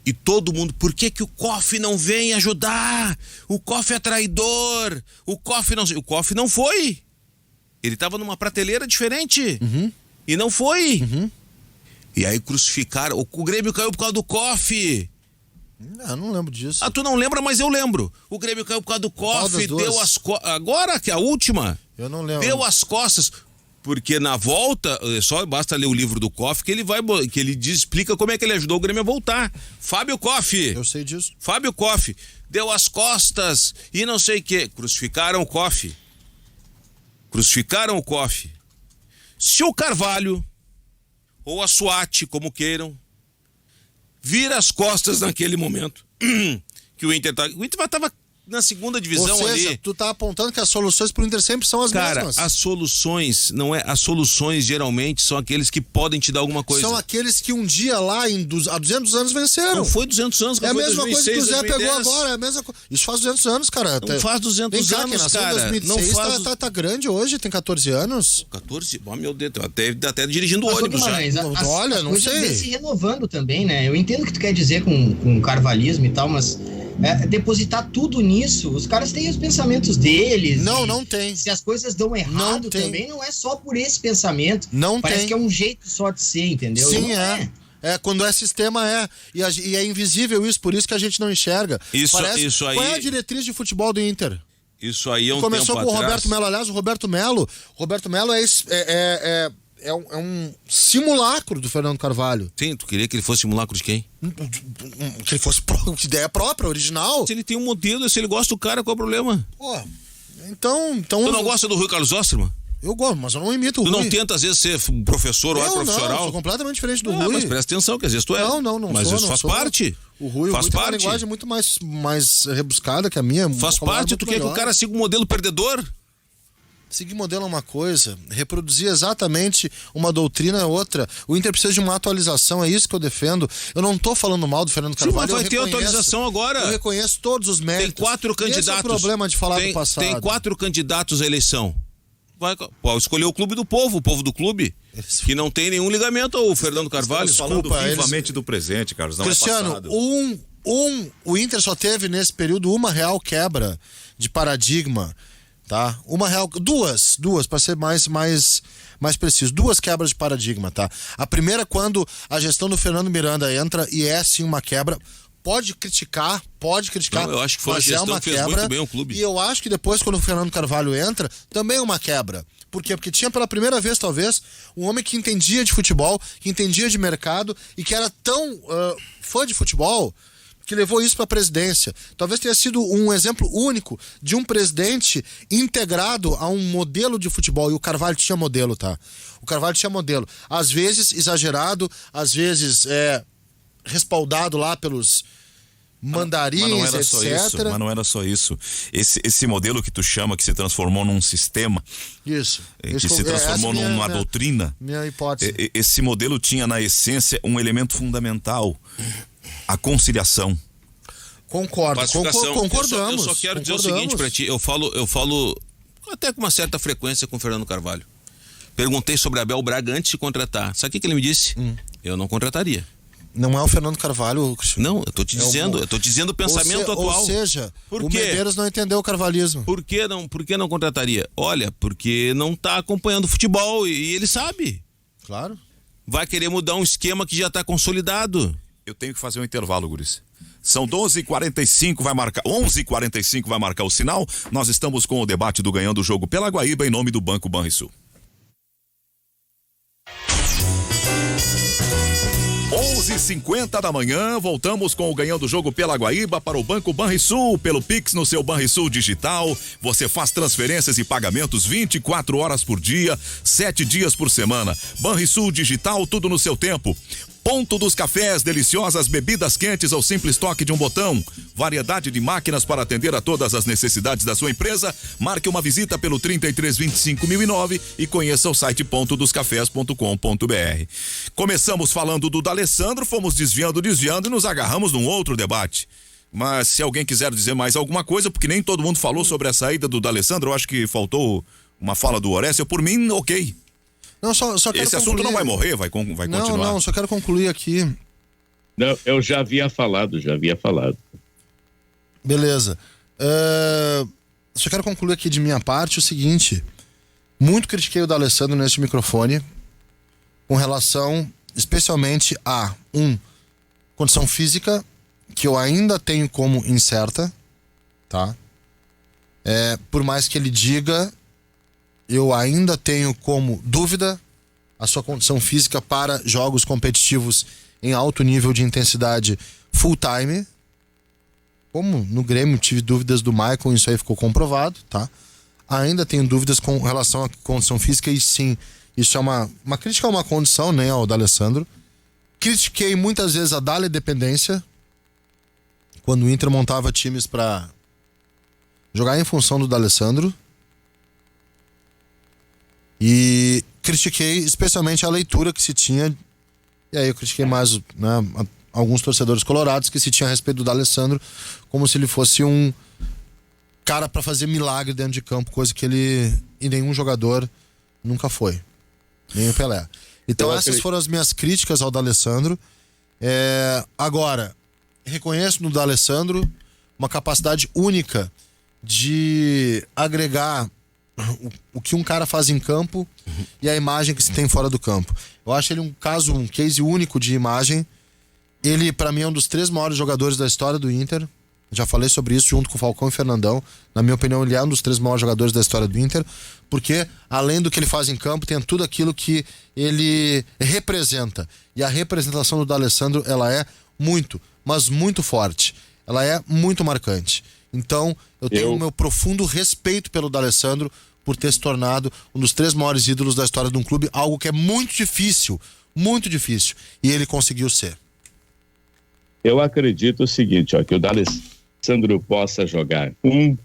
e todo mundo, por que o COF não vem ajudar? O COF é traidor. O COF não foi. Ele tava numa prateleira diferente. E não foi. E aí crucificaram. O Grêmio caiu por causa do COF. Eu não lembro disso. Tu não lembra, mas eu lembro. O Grêmio caiu por causa do COF, deu as costas. Agora que a última. Eu não lembro. Deu as costas. Porque na volta, só basta ler o livro do COF que ele explica como é que ele ajudou o Grêmio a voltar. Fábio COF. Eu sei disso. Fábio COF. Deu as costas e não sei o quê. Crucificaram o COF. Se o Carvalho ou a SWAT, como queiram, vira as costas naquele momento que o Inter estava na segunda divisão. Ou seja, ali. Tu tá apontando que as soluções pro Inter sempre são as mesmas. Cara, as soluções geralmente são aqueles que podem te dar alguma coisa. São aqueles que um dia lá há 200 anos venceram. Não foi 200 anos, é a mesma 2006, coisa que o Zé 2010. pegou agora, é a mesma coisa. Isso faz 200 anos, cara. Não faz 200 anos, cara. 2006, não faz... tá grande hoje, tem 14 anos. 14? Oh, meu Deus, até dirigindo ônibus já. Olha, não sei. Vem se renovando também, né? Eu entendo o que tu quer dizer com carvalhismo e tal, mas depositar tudo nisso, os caras têm os pensamentos deles. Não tem. Se as coisas dão errado também, não é só por esse pensamento. Parece que é um jeito só de ser, entendeu? Sim, quando é sistema e é invisível isso, por isso que a gente não enxerga. Isso aí. Qual é a diretriz de futebol do Inter? Isso aí é um Começou tempo com o atrás. Roberto Melo. Aliás, o Roberto Melo é um simulacro do Fernando Carvalho. Sim, tu queria que ele fosse simulacro de quem? Que ele fosse ideia própria, original. Se ele tem um modelo, se ele gosta do cara, qual é o problema? Pô, então... Tu não gosta do Rui Carlos Osterman? Eu gosto, mas eu não imito o Rui. Tu não tenta, às vezes, ser professor ou profissional? Não, eu sou completamente diferente do Rui. Mas presta atenção, que às vezes tu é. Não mas sou, isso faz sou. parte. O Rui faz tem parte. uma linguagem muito mais rebuscada que a minha. Faz parte, tu quer que o cara siga um modelo perdedor? Seguir modelo é uma coisa, reproduzir exatamente uma doutrina é outra. O Inter precisa de uma atualização, é isso que eu defendo. Eu não tô falando mal do Fernando Carvalho. Sim, mas vai ter atualização agora. Eu reconheço todos os méritos. Tem 4 candidatos. Esse é o problema de falar do passado. Tem 4 candidatos à eleição. Pode escolher o clube do povo, o povo do clube, que não tem nenhum ligamento ao Fernando Carvalho. Falando vivamente do presente, Carlos, não Cristiano, é passado. O Inter só teve nesse período uma real quebra de paradigma, tá? Duas, para ser mais preciso, 2 quebras de paradigma, tá? A primeira, quando a gestão do Fernando Miranda entra e é sim uma quebra. Pode criticar. Não, eu acho que foi a gestão que fez muito bem o clube. E eu acho que depois, quando o Fernando Carvalho entra, também é uma quebra. Por quê? Porque tinha pela primeira vez, talvez, um homem que entendia de futebol, que entendia de mercado e que era tão fã de futebol que levou isso para a presidência. Talvez tenha sido um exemplo único de um presidente integrado a um modelo de futebol. E o Carvalho tinha modelo, tá? O Carvalho tinha modelo. Às vezes exagerado, às vezes respaldado lá pelos mandarins, etc. Mas não era só isso. Esse modelo que tu chama, que se transformou num sistema, isso, que se transformou numa doutrina. Minha hipótese. Esse modelo tinha na essência um elemento fundamental: a conciliação. Concordamos. Eu só quero dizer o seguinte pra ti, eu falo até com uma certa frequência com o Fernando Carvalho. Perguntei sobre Abel Braga antes de contratar. Sabe o que ele me disse? Eu não contrataria. Não é o Fernando Carvalho, Cristiano. Não, eu tô te dizendo o pensamento atual. Ou seja, o Medeiros não entendeu o carvalhismo. Por que não contrataria? Olha, porque não tá acompanhando o futebol e ele sabe. Claro. Vai querer mudar um esquema que já tá consolidado. Eu tenho que fazer um intervalo, guris. São 11h45, 11h45 vai marcar o sinal. Nós estamos com o debate do Ganhando o Jogo pela Guaíba em nome do Banco Banrisul. 11h50 da manhã, voltamos com o Ganhando o Jogo pela Guaíba para o Banco Banrisul, pelo Pix no seu Banrisul Digital. Você faz transferências e pagamentos 24 horas por dia, 7 dias por semana. Banrisul Digital, tudo no seu tempo. Ponto dos Cafés, deliciosas bebidas quentes ao simples toque de um botão. Variedade de máquinas para atender a todas as necessidades da sua empresa. Marque uma visita pelo 3325.009 e conheça o site pontodoscafés.com.br. Começamos falando do D'Alessandro, fomos desviando e nos agarramos num outro debate. Mas se alguém quiser dizer mais alguma coisa, porque nem todo mundo falou sobre a saída do D'Alessandro, eu acho que faltou uma fala do Orestes, por mim, ok. Não, só quero esse assunto não vai morrer, vai continuar. Não, só quero concluir aqui. Não, eu já havia falado. Beleza. Só quero concluir aqui de minha parte o seguinte. Muito critiquei o D'Alessandro nesse microfone com relação especialmente a condição física que eu ainda tenho como incerta, tá? Por mais que ele diga, eu ainda tenho como dúvida a sua condição física para jogos competitivos em alto nível de intensidade full time. Como no Grêmio tive dúvidas do Michael, isso aí ficou comprovado, tá? Ainda tenho dúvidas com relação à condição física e sim, isso é uma crítica a uma condição, né, ao D'Alessandro. Critiquei muitas vezes a Dale dependência, quando o Inter montava times para jogar em função do D'Alessandro. E critiquei especialmente a leitura que se tinha, e aí eu critiquei mais, né, alguns torcedores colorados que se tinha a respeito do D'Alessandro, como se ele fosse um cara para fazer milagre dentro de campo, coisa que ele e nenhum jogador nunca foi, nem o Pelé. Então essas foram as minhas críticas ao D'Alessandro. Agora, reconheço no D'Alessandro uma capacidade única de agregar o que um cara faz em campo e a imagem que se tem fora do campo. Eu acho ele um case único de imagem. Ele, pra mim, é um dos 3 maiores jogadores da história do Inter. Já falei sobre isso junto com o Falcão e Fernandão. Na minha opinião, ele é um dos 3 maiores jogadores da história do Inter, porque além do que ele faz em campo, tem tudo aquilo que ele representa. E a representação do D'Alessandro, ela é muito, mas muito forte. Ela é muito marcante. Então, eu tenho o meu profundo respeito pelo D'Alessandro por ter se tornado um dos 3 maiores ídolos da história de um clube, algo que é muito difícil, e ele conseguiu ser. Eu acredito o seguinte, que o D'Alessandro possa jogar 1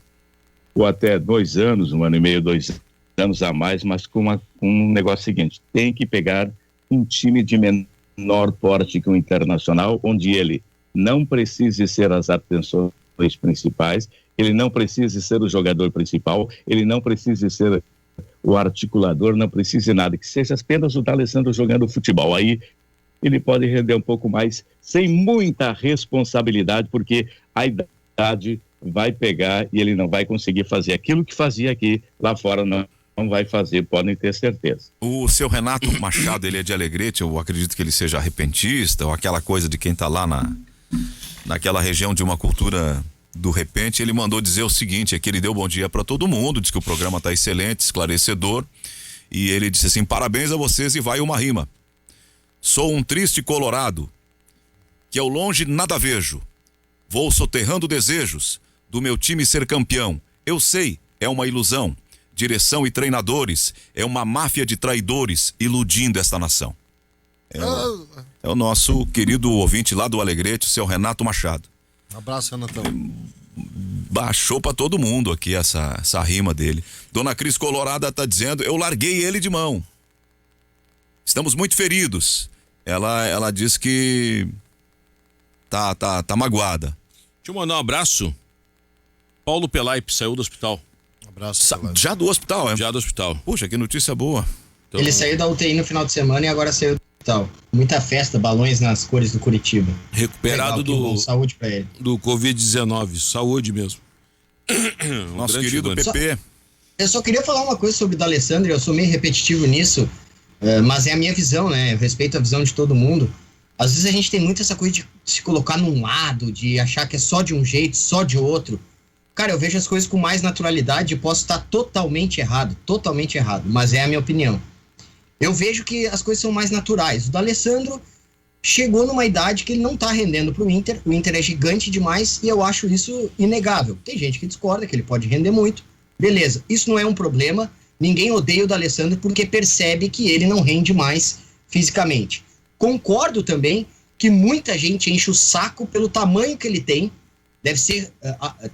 ou até 2 anos, 1 ano e meio, 2 anos a mais, mas com um negócio seguinte, tem que pegar um time de menor porte que o Internacional, onde ele não precise ser as atenções principais, ele não precisa ser o jogador principal, ele não precisa ser o articulador, não precisa nada, que seja apenas o D'Alessandro jogando futebol. Aí ele pode render um pouco mais, sem muita responsabilidade, porque a idade vai pegar e ele não vai conseguir fazer aquilo que fazia aqui, lá fora não vai fazer, podem ter certeza. O seu Renato Machado, ele é de Alegrete, eu acredito que ele seja repentista, ou aquela coisa de quem tá lá naquela região de uma cultura do repente. Ele mandou dizer o seguinte, é que ele deu bom dia para todo mundo, diz que o programa tá excelente, esclarecedor, e ele disse assim: parabéns a vocês, e vai uma rima. Sou um triste colorado, que ao longe nada vejo, vou soterrando desejos do meu time ser campeão. Eu sei, é uma ilusão, direção e treinadores, é uma máfia de traidores iludindo esta nação. É o nosso querido ouvinte lá do Alegrete, o seu Renato Machado. Um abraço, Renatão. Baixou pra todo mundo aqui essa rima dele. Dona Cris Colorada tá dizendo: eu larguei ele de mão. Estamos muito feridos. Ela diz que tá magoada. Deixa eu mandar um abraço. Paulo Pelaipe saiu do hospital. Um abraço. Já do hospital, é? Já do hospital. Puxa, que notícia boa. Então, Ele saiu da UTI no final de semana e agora saiu do hospital. Muita festa, balões nas cores do Curitiba. recuperado Legal, saúde pra ele. do Covid-19. Saúde mesmo. Nosso grande querido figura. PP. Eu só queria falar uma coisa sobre o D'Alessandro, eu sou meio repetitivo nisso, mas é a minha visão, né? Eu respeito a visão de todo mundo. Às vezes a gente tem muito essa coisa de se colocar num lado, de achar que é só de um jeito, só de outro. Cara, eu vejo as coisas com mais naturalidade e posso estar totalmente errado, mas é a minha opinião. Eu vejo que as coisas são mais naturais. O D'Alessandro chegou numa idade que ele não tá rendendo pro Inter, o Inter é gigante demais e eu acho isso inegável. Tem gente que discorda que ele pode render muito, beleza, isso não é um problema, ninguém odeia o D'Alessandro porque percebe que ele não rende mais fisicamente. Concordo também que muita gente enche o saco pelo tamanho que ele tem, deve ser,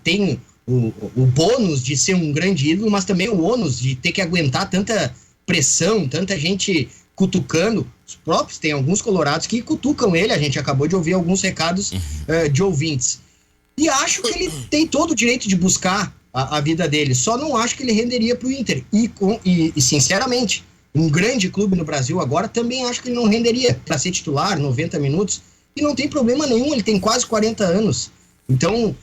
tem o bônus de ser um grande ídolo, mas também o ônus de ter que aguentar tanta pressão, tanta gente cutucando. Os próprios, tem alguns colorados que cutucam ele, a gente acabou de ouvir alguns recados de ouvintes. E acho que ele tem todo o direito de buscar a vida dele, só não acho que ele renderia pro Inter. E sinceramente, um grande clube no Brasil agora também acho que ele não renderia para ser titular 90 minutos, e não tem problema nenhum, ele tem quase 40 anos. Então,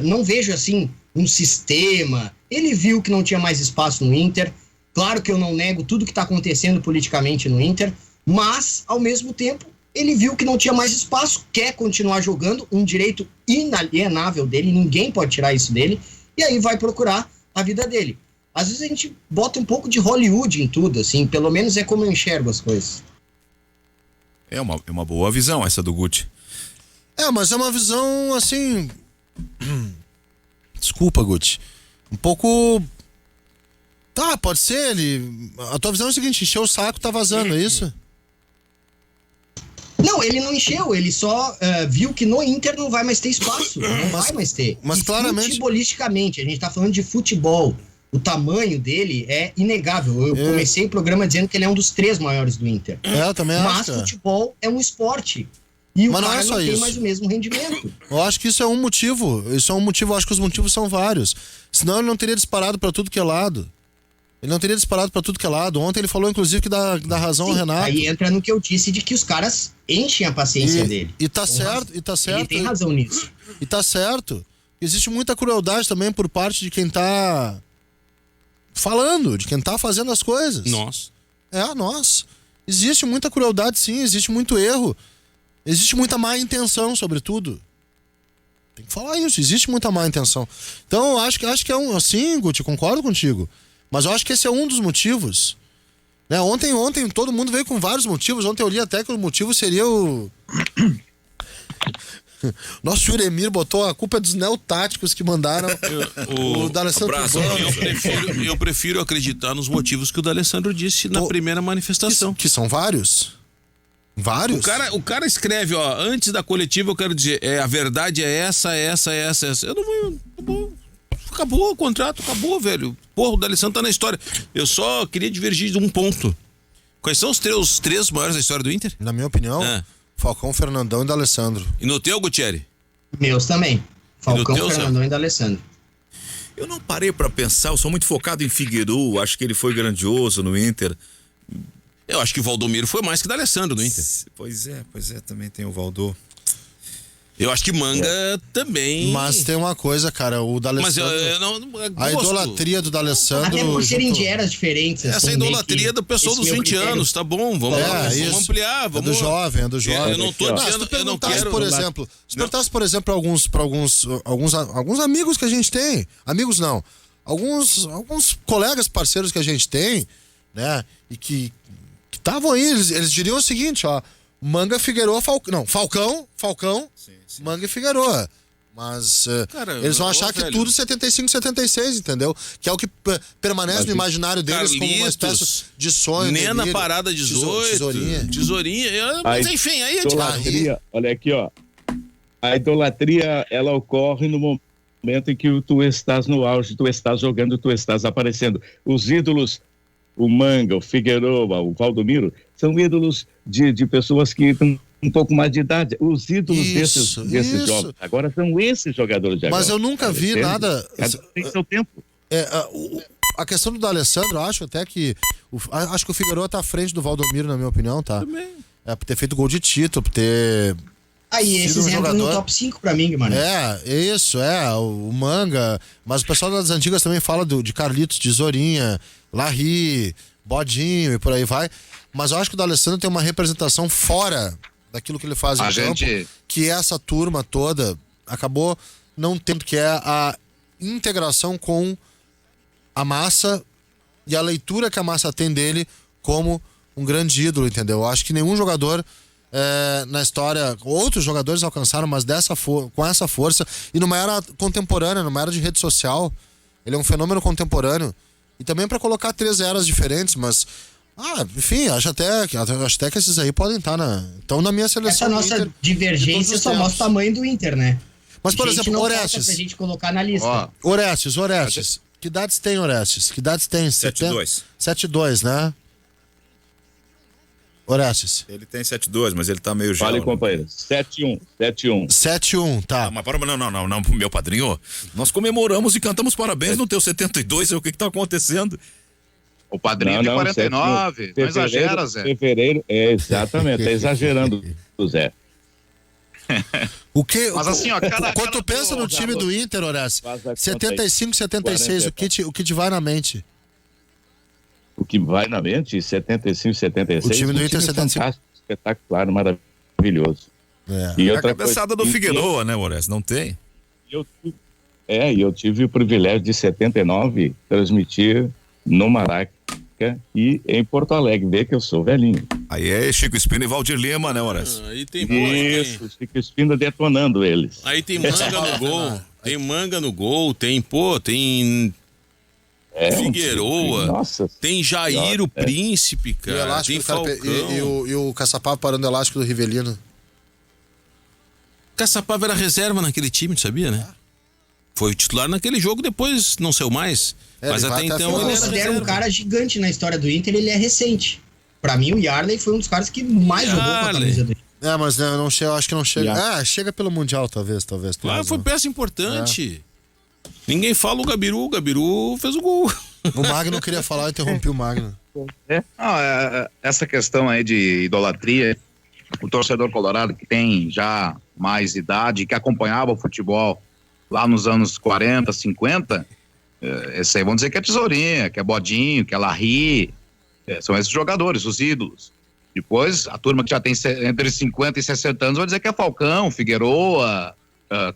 não vejo assim um sistema. Ele viu que não tinha mais espaço no Inter. Claro que eu não nego tudo que está acontecendo politicamente no Inter, mas, ao mesmo tempo, ele viu que não tinha mais espaço, quer continuar jogando, um direito inalienável dele, ninguém pode tirar isso dele, e aí vai procurar a vida dele. Às vezes a gente bota um pouco de Hollywood em tudo, assim, pelo menos é como eu enxergo as coisas. É uma boa visão essa do Guti. Mas é uma visão, assim... Desculpa, Guti. Um pouco... Tá, pode ser, a tua visão é o seguinte, encheu o saco, tá vazando, é isso? Não, ele não encheu, ele só viu que no Inter não vai mais ter espaço, vai mais ter. Mas e claramente... futebolisticamente, a gente tá falando de futebol, o tamanho dele é inegável. Eu comecei o programa dizendo que ele é um dos 3 maiores do Inter. Eu também acho. Mas futebol é um esporte. E o Mas cara não tem isso. mais o mesmo rendimento. Eu acho que isso é um motivo, eu acho que os motivos são vários. Senão ele não teria disparado pra tudo que é lado. Ontem ele falou, inclusive, que dá razão ao Renato. Aí entra no que eu disse de que os caras enchem a paciência dele. E tá certo. Ele tem razão nisso. E tá certo. Existe muita crueldade também por parte de quem tá falando, de quem tá fazendo as coisas. Nós. Nós. Existe muita crueldade, sim, existe muito erro. Existe muita má intenção, sobretudo. Tem que falar isso, existe muita má intenção. Então, eu acho que é um... Sim, Guti, concordo contigo. Mas eu acho que esse é um dos motivos. Né? Ontem todo mundo veio com vários motivos. Ontem eu li até que o motivo seria o... Nosso Juremir botou a culpa dos neotáticos que mandaram o D'Alessandro. Eu prefiro acreditar nos motivos que o D'Alessandro disse na primeira manifestação. Que são vários. Vários? O cara escreve, antes da coletiva eu quero dizer, a verdade é essa. Eu não vou... Tá bom. Acabou o contrato, acabou, velho. Porra, o D'Alessandro tá na história. Eu só queria divergir de um ponto. Quais são os 3 maiores da história do Inter? Na minha opinião, Falcão, Fernandão e D'Alessandro. E no teu, Gutierre? Meus também. Falcão, Fernandão e D'Alessandro. Eu não parei pra pensar, eu sou muito focado em Figueiredo, acho que ele foi grandioso no Inter. Eu acho que o Valdomiro foi mais que o D'Alessandro no Inter. Pois é, também tem o Valdo. Eu acho que Manga também. Mas tem uma coisa, cara, o D'Alessandro. A idolatria do D'Alessandro. Até por serem de eras diferentes. Essa assim, idolatria do pessoal dos 20 anos, tá bom? Vamos ampliar. Vamos... É do jovem, é do jovem. Eu não tô dizendo, eu não quero. Se perguntasse, por exemplo, alguns amigos que a gente tem, amigos não, alguns colegas, parceiros que a gente tem, né, e que estavam aí, eles diriam o seguinte, ó, Manga, Figueroa, Falcão, sim. Manga e Figueroa. Mas cara, eles vão achar que tudo 75, 76, entendeu? Que é o que permanece no imaginário deles Carlitos, como uma espécie de sonho. Nem na parada 18. Tesourinha. Mas enfim, aí é de olha aqui, ó. A idolatria, ela ocorre no momento em que tu estás no auge, tu estás jogando, tu estás aparecendo. Os ídolos, o Manga, o Figueroa, o Valdomiro, são ídolos de pessoas que estão um pouco mais de idade. Os ídolos desses jogos agora são esses jogadores de agora. Mas eu nunca vi nada. Tem seu tempo. A questão do D'Alessandro, acho até que acho que o Figueroa tá à frente do Valdomiro, na minha opinião, tá? Também. Por ter feito gol de título, por ter. Aí, esses entram no top 5 pra mim, mano. O Manga. Mas o pessoal das antigas também fala de Carlitos, Tesourinha, Larry, Bodinho e por aí vai. Mas eu acho que o D'Alessandro tem uma representação fora daquilo que ele faz em campo, que essa turma toda acabou não tendo, que é a integração com a massa e a leitura que a massa tem dele como um grande ídolo, entendeu? Eu acho que nenhum jogador na história, outros jogadores alcançaram, mas com essa força, e numa era contemporânea, numa era de rede social, ele é um fenômeno contemporâneo, e também para colocar 3 eras diferentes, mas enfim, acho até que esses aí podem estar na minha seleção. Essa nossa divergência só mostra o tamanho do Inter, né? Mas, por exemplo, Orestes. Pra gente colocar na lista. Orestes. Que idades tem, Orestes? 7-2. 7-2, né? Orestes. Ele tem 7-2, mas ele tá meio Fale, companheiro. 7-1. 7-1, tá. Mas não, meu padrinho. Nós comemoramos e cantamos parabéns no teu 72, o que tá acontecendo? O padrinho tem 49, não exagera, Zé. Fevereiro, exatamente, tá exagerando, Zé. Mas assim, ó, quando tu pensa no time do Inter, Horácio, 75, 76, o que te vai na mente? O que vai na mente? 75, 76. O time do Inter 75. Fantástico, espetacular, maravilhoso. E outra a cabeçada do Figueroa, né, Horácio? Não tem? Eu tive o privilégio de 79 transmitir no Maraca e em Porto Alegre, vê que eu sou velhinho. Aí é Chico Espino e Valdir Lima, né, Horácio? Aí tem Isso, Chico Espino detonando eles. Aí tem Manga no gol, tem Manga no gol, tem Figueroa, nossa, tem Jair, o Príncipe, cara, tem Falcão. E o Caçapava parando o elástico do Rivelino. Caçapava era reserva naquele time, tu sabia, né? Foi titular naquele jogo, depois não saiu mais. Mas até então eu considero um cara gigante na história do Inter, ele é recente. Pra mim, o Yarley foi um dos caras que mais jogou com a camisa do Inter. Mas não chega, acho que não chega. Chega pelo Mundial, talvez. Foi peça importante. Ninguém fala o Gabiru fez o gol. O Magno queria falar, eu interrompi o Magno. Essa questão aí de idolatria, o torcedor colorado que tem já mais idade, que acompanhava o futebol lá nos anos 40, 50, esse aí vão dizer que é Tesourinha, que é Bodinho, que é Larry, são esses jogadores, os ídolos. Depois, a turma que já tem entre 50 e 60 anos vai dizer que é Falcão, Figueroa,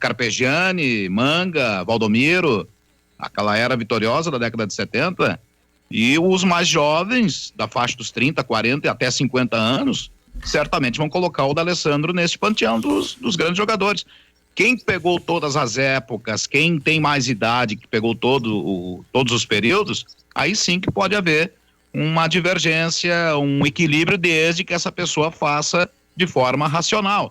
Carpegiani, Manga, Valdomiro, aquela era vitoriosa da década de 70, e os mais jovens, da faixa dos 30, 40 e até 50 anos, certamente vão colocar o D'Alessandro nesse panteão dos grandes jogadores. Quem pegou todas as épocas, quem tem mais idade, que pegou todos os períodos, aí sim que pode haver uma divergência, um equilíbrio, desde que essa pessoa faça de forma racional.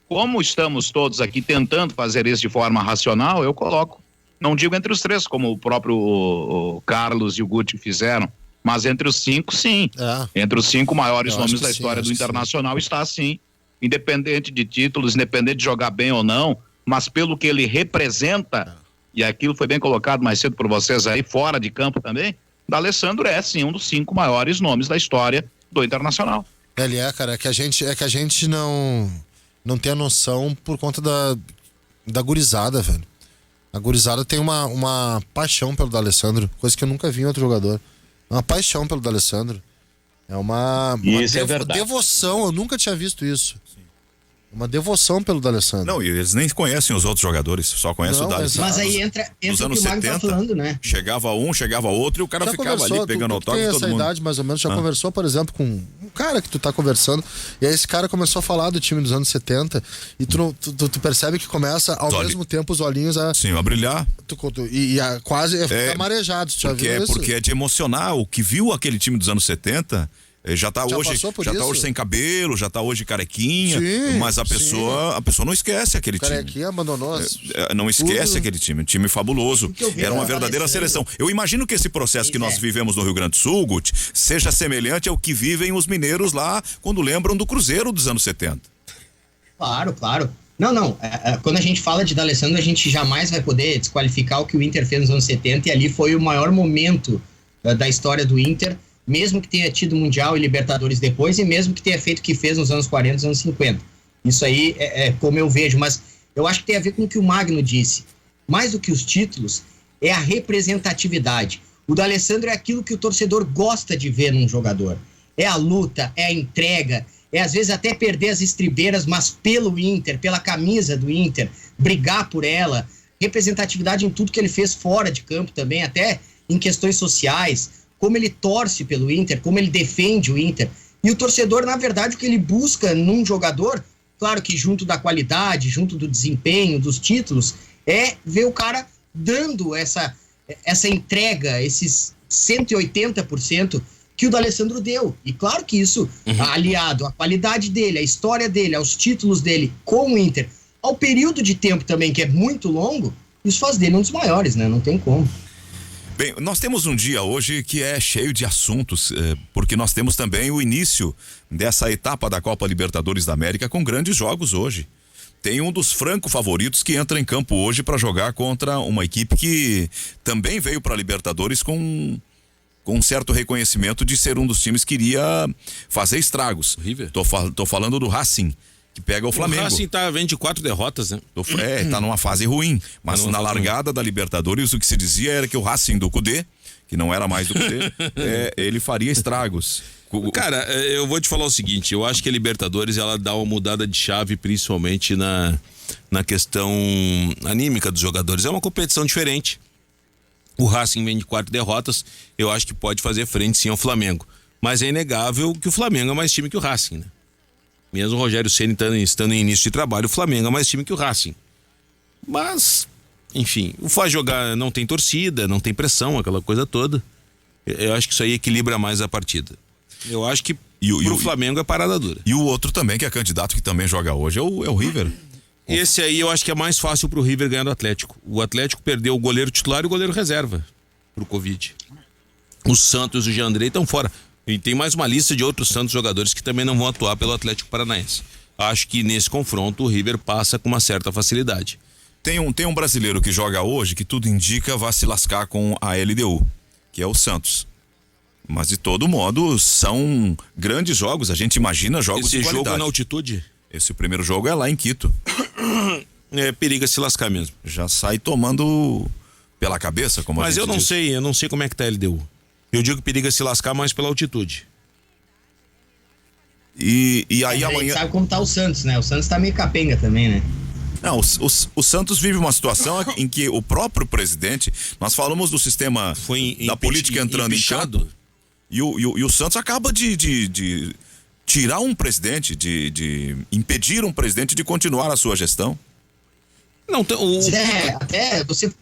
Como estamos todos aqui tentando fazer isso de forma racional, eu coloco, não digo entre os 3, como o próprio o Carlos e o Guti fizeram, mas entre os 5, sim. Entre os 5 maiores nomes da história do Internacional está sim. Independente de títulos, independente de jogar bem ou não, mas pelo que ele representa, e aquilo foi bem colocado mais cedo por vocês aí, fora de campo também, D'Alessandro é sim um dos 5 maiores nomes da história do Internacional. Ele cara, é que a gente não tem a noção por conta da gurizada, velho. A gurizada tem uma paixão pelo D'Alessandro, coisa que eu nunca vi em outro jogador. Uma paixão pelo D'Alessandro. É uma devoção, eu nunca tinha visto isso. Uma devoção pelo D'Alessandro. Não, e eles nem conhecem os outros jogadores, só conhecem o D'Alessandro. Mas aí entra nos o anos que o Magno 70, tá falando, né? chegava um, chegava outro e o cara ficava ali pegando autógrafo. Tu tem essa idade, mais ou menos, já conversou, por exemplo, com um cara que tu tá conversando, e aí esse cara começou a falar do time dos anos 70, e tu percebe que começa, ao mesmo tempo, os olhinhos a... Sim, a brilhar. Quase ficar marejado, tu já viu isso? Porque é de emocionar. O que viu aquele time dos anos 70... Já tá hoje sem cabelo, já tá hoje carequinha, sim, mas a pessoa não esquece aquele time. Carequinha abandonou. Não esquece aquele time, um time fabuloso. Era uma verdadeira seleção. Eu imagino que esse processo que nós vivemos no Rio Grande do Sul, Guti, seja semelhante ao que vivem os mineiros lá quando lembram do Cruzeiro dos anos 70. Claro. Não. Quando a gente fala de D'Alessandro, a gente jamais vai poder desqualificar o que o Inter fez nos anos 70, e ali foi o maior momento da história do Inter, mesmo que tenha tido Mundial e Libertadores depois, e mesmo que tenha feito o que fez nos anos 40, nos anos 50. Isso aí é como eu vejo, mas eu acho que tem a ver com o que o Magno disse. Mais do que os títulos, é a representatividade. O D'Alessandro é aquilo que o torcedor gosta de ver num jogador. É a luta, é a entrega, é às vezes até perder as estribeiras, mas pelo Inter, pela camisa do Inter, brigar por ela, representatividade em tudo que ele fez fora de campo também, até em questões sociais, como ele torce pelo Inter, como ele defende o Inter. E o torcedor, na verdade, o que ele busca num jogador, claro que junto da qualidade, junto do desempenho, dos títulos, é ver o cara dando essa entrega, esses 180% que o D'Alessandro deu. E claro que isso, aliado à qualidade dele, à história dele, aos títulos dele com o Inter, ao período de tempo também, que é muito longo, isso faz dele um dos maiores, né? Não tem como. Bem, nós temos um dia hoje que é cheio de assuntos, porque nós temos também o início dessa etapa da Copa Libertadores da América com grandes jogos hoje. Tem um dos franco favoritos que entra em campo hoje para jogar contra uma equipe que também veio para a Libertadores com um certo reconhecimento de ser um dos times que iria fazer estragos. River. Tô falando do Racing, que pega o Flamengo. O Racing vem de 4 derrotas, né? Tá numa fase ruim, mas na largada da Libertadores o que se dizia era que o Racing do Cudê, que não era mais do Cudê, ele faria estragos. Cara, eu vou te falar o seguinte, eu acho que a Libertadores ela dá uma mudada de chave, principalmente na questão anímica dos jogadores. É uma competição diferente. O Racing vem de 4 derrotas, eu acho que pode fazer frente sim ao Flamengo. Mas é inegável que o Flamengo é mais time que o Racing, né? Mesmo o Rogério Ceni estando em início de trabalho, o Flamengo é mais time que o Racing. Mas, enfim, o faz jogar não tem torcida, não tem pressão, aquela coisa toda. Eu acho que isso aí equilibra mais a partida. Eu acho que pro Flamengo é parada dura. E o outro também, que é candidato que também joga hoje, é o River. Esse aí eu acho que é mais fácil pro River ganhar do Atlético. O Atlético perdeu o goleiro titular e o goleiro reserva pro Covid. O Santos e o Jean André estão fora. E tem mais uma lista de outros tantos jogadores que também não vão atuar pelo Atlético Paranaense. Acho que nesse confronto o River passa com uma certa facilidade. Tem um brasileiro que joga hoje que tudo indica vai se lascar com a LDU, que é o Santos. Mas de todo modo são grandes jogos, a gente imagina jogos de qualidade. Esse jogo é na altitude? Esse primeiro jogo é lá em Quito. Periga se lascar mesmo. Já sai tomando pela cabeça, como a gente diz. Mas eu não sei como é que tá a LDU. Eu digo que periga se lascar mais pela altitude. E aí amanhã... A gente sabe como tá o Santos, né? O Santos tá meio capenga também, né? Não, o Santos vive uma situação em que o próprio presidente... Nós falamos do sistema da política entrando em campo. E o Santos acaba de tirar um presidente, de impedir um presidente de continuar a sua gestão. Não, até você...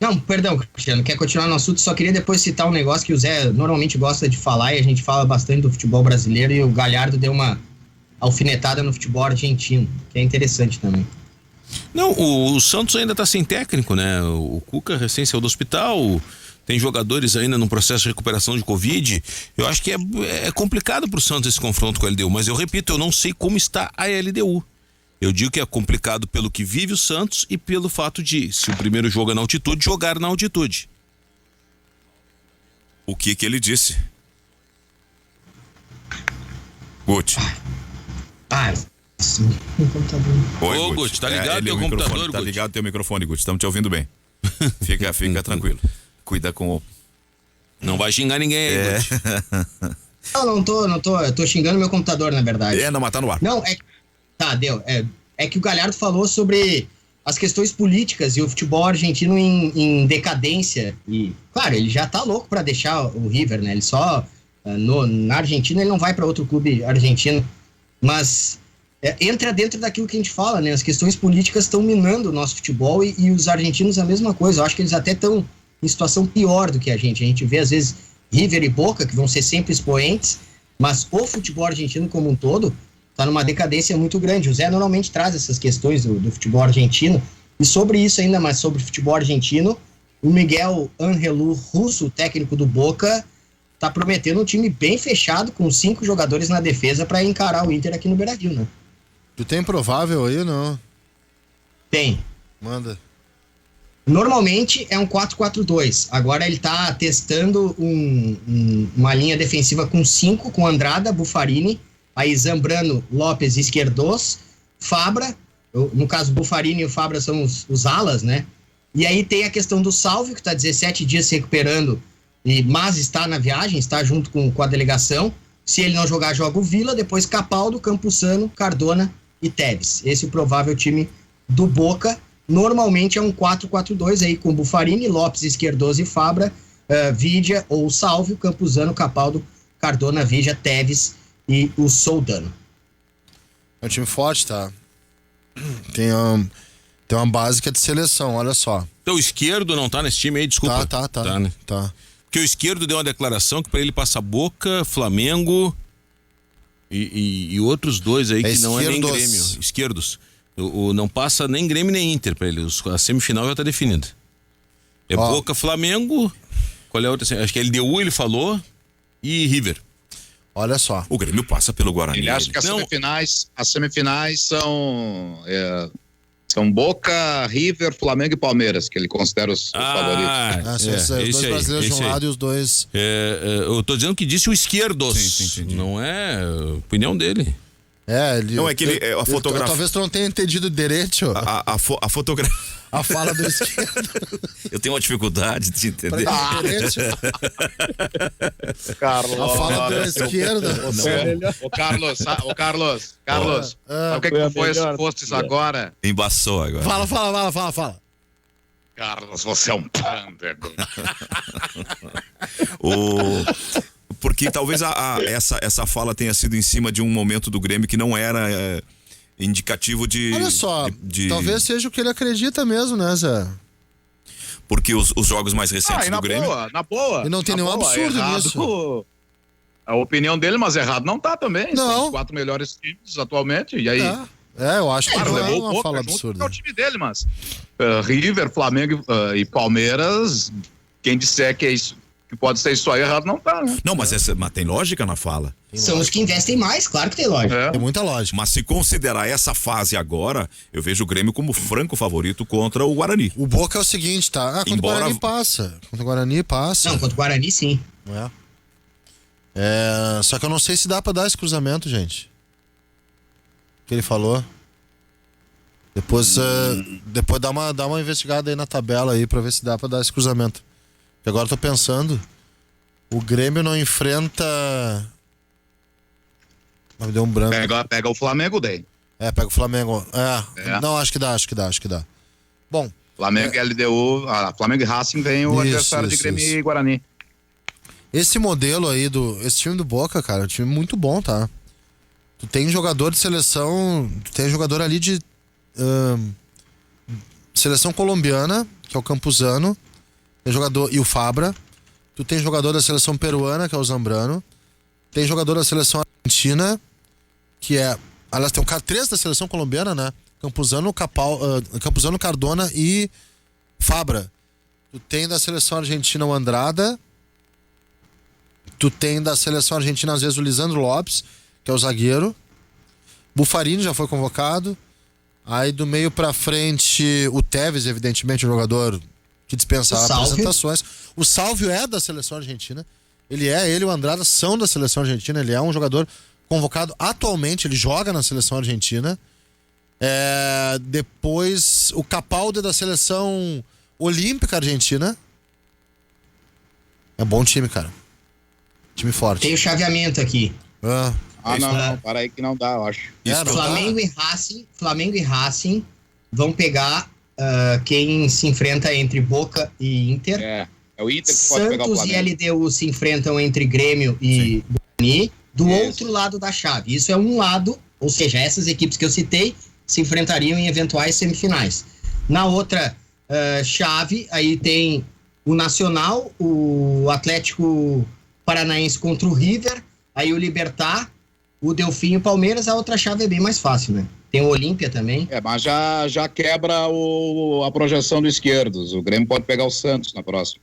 Não, perdão, Cristiano, quer continuar no assunto? Só queria depois citar um negócio que o Zé normalmente gosta de falar, e a gente fala bastante do futebol brasileiro, e o Galhardo deu uma alfinetada no futebol argentino, que é interessante também. Não, o Santos ainda tá sem técnico, né? O Cuca recém saiu do hospital, tem jogadores ainda no processo de recuperação de Covid. Eu acho que é complicado pro Santos esse confronto com a LDU, mas eu repito, eu não sei como está a LDU. Eu digo que é complicado pelo que vive o Santos e pelo fato de, se o primeiro jogo é na altitude, jogar na altitude. O que ele disse? Guti. Meu computador. Oi, Ô, Guti, tá ligado teu o microfone, computador, Tá Guti? ligado teu microfone, Guti. Estamos te ouvindo bem. Fica tranquilo. Cuida com o... Não vai xingar ninguém aí, Guti. Não tô. Eu tô xingando meu computador, na verdade. Não, mas tá no ar. Não, Tá, deu. É que o Galhardo falou sobre as questões políticas e o futebol argentino em decadência. E, claro, ele já tá louco pra deixar o River, né? Ele só... na Argentina ele não vai pra outro clube argentino. Mas entra dentro daquilo que a gente fala, né? As questões políticas estão minando o nosso futebol e os argentinos a mesma coisa. Eu acho que eles até estão em situação pior do que a gente. A gente vê, às vezes, River e Boca, que vão ser sempre expoentes, mas o futebol argentino como um todo está numa decadência muito grande. O Zé normalmente traz essas questões do futebol argentino, e sobre isso ainda mais, sobre o futebol argentino, o Miguel Ángel Russo, o técnico do Boca, tá prometendo um time bem fechado, com 5 jogadores na defesa para encarar o Inter aqui no Beira-Rio, né? Tu tem provável aí, não? Tem. Manda. Normalmente é um 4-4-2. Agora ele tá testando uma linha defensiva com 5, com Andrada, Buffarini, aí Zambrano, Lopes, Izquierdos, Fabra, no caso Buffarini e o Fabra são os alas, né? E aí tem a questão do Salvio, que tá 17 dias se recuperando, mas está na viagem, está junto com a delegação. Se ele não jogar, joga o Vila, depois Capaldo, Campuzano, Cardona e Tevez. Esse é o provável time do Boca. Normalmente é um 4-4-2 aí com Buffarini, Lopes, Izquierdos e Fabra, Vidia ou Salvio, Campuzano, Capaldo, Cardona, Vidia, Tevez e o Soldano. É um time forte, tá? Tem uma básica de seleção, olha só. Então o Esquerdo não tá nesse time aí, desculpa. Tá, né? tá. Porque o Esquerdo deu uma declaração que pra ele passa Boca, Flamengo e outros dois aí que não é nem Grêmio. Esquerdos. Não passa nem Grêmio nem Inter pra ele. A semifinal já tá definida. Boca, Flamengo. Qual é a outra? Acho que é LDU, ele falou. E River. Olha só. O Grêmio passa pelo Guarani. Ele acha que as semifinais são Boca, River, Flamengo e Palmeiras, que ele considera os favoritos. São os dois brasileiros de um lado e os dois... eu tô dizendo que disse o Esquerdos. Sim. Não é a opinião dele. Ele... Não, é que ele... A fotografia... Talvez tu não tenha entendido direito. A fotografia... A fala do Esquerdo. Eu tenho uma dificuldade de entender. Carlos. A fala do Esquerdo. Ô Carlos, sabe o que tu fostes agora? Embaçou agora. Fala. Carlos, você é um pândego. Porque talvez essa fala tenha sido em cima de um momento do Grêmio que não era indicativo de... Olha só, talvez seja o que ele acredita mesmo, né, Zé? Porque os jogos mais recentes do Grêmio... Na boa. E não tem nenhum absurdo nisso. A opinião dele, mas errado não tá também. Não. São os 4 melhores times atualmente. E aí... eu acho que não é levou uma fala absurda. É o time dele, mas River, Flamengo e Palmeiras, quem disser que é isso, que pode ser isso aí errado, não tá, né? Não, mas tem lógica na fala. São os que investem mais, claro que tem lógica. Tem muita lógica. Mas se considerar essa fase agora, eu vejo o Grêmio como franco favorito contra o Guarani. O Boca é o seguinte, tá? Contra o Guarani passa. Contra o Guarani passa. Não, contra o Guarani sim. Só que eu não sei se dá pra dar esse cruzamento, gente. O que ele falou. Depois dá uma investigada aí na tabela aí pra ver se dá pra dar esse cruzamento. E agora eu tô pensando, o Grêmio não enfrenta... Me deu um branco. Pega o Flamengo daí. Pega o Flamengo. Não, acho que dá. Bom. Flamengo e LDU, Flamengo e Racing vem o adversário de Grêmio e Guarani. Esse modelo aí esse time do Boca, cara, é um time muito bom, tá? Tu tem jogador de seleção, tu tem jogador ali de seleção colombiana, que é o Campuzano, tem jogador, e o Fabra. Tu tem jogador da seleção peruana, que é o Zambrano. Tem jogador da seleção argentina, que é... Aliás, tem 3 da seleção colombiana, né? Campuzano, Cardona e Fabra. Tu tem da seleção argentina o Andrada. Tu tem da seleção argentina, às vezes, o Lisandro Lopes, que é o zagueiro. Buffarini já foi convocado. Aí do meio pra frente, o Tevez, evidentemente, um jogador que dispensa apresentações. O Salvio é da seleção argentina. Ele e o Andrada são da seleção argentina. Ele é um jogador convocado atualmente, ele joga na seleção argentina. Depois o Capaldi da seleção olímpica argentina. É bom time, cara. Time forte. Tem o chaveamento aqui. Não, para aí que não dá, eu acho. Flamengo e Racing vão pegar quem se enfrenta entre Boca e Inter. É o Inter que pode pegar o Santos Flamengo. e LDU se enfrentam entre Grêmio e Guarani, do outro lado da chave. Isso é um lado, ou seja, essas equipes que eu citei se enfrentariam em eventuais semifinais. Na outra chave, aí tem o Nacional, o Atlético Paranaense contra o River, aí o Libertad, o Delfim e o Palmeiras. A outra chave é bem mais fácil, né? Tem o Olímpia também. Mas já quebra a projeção do esquerdos. O Grêmio pode pegar o Santos na próxima.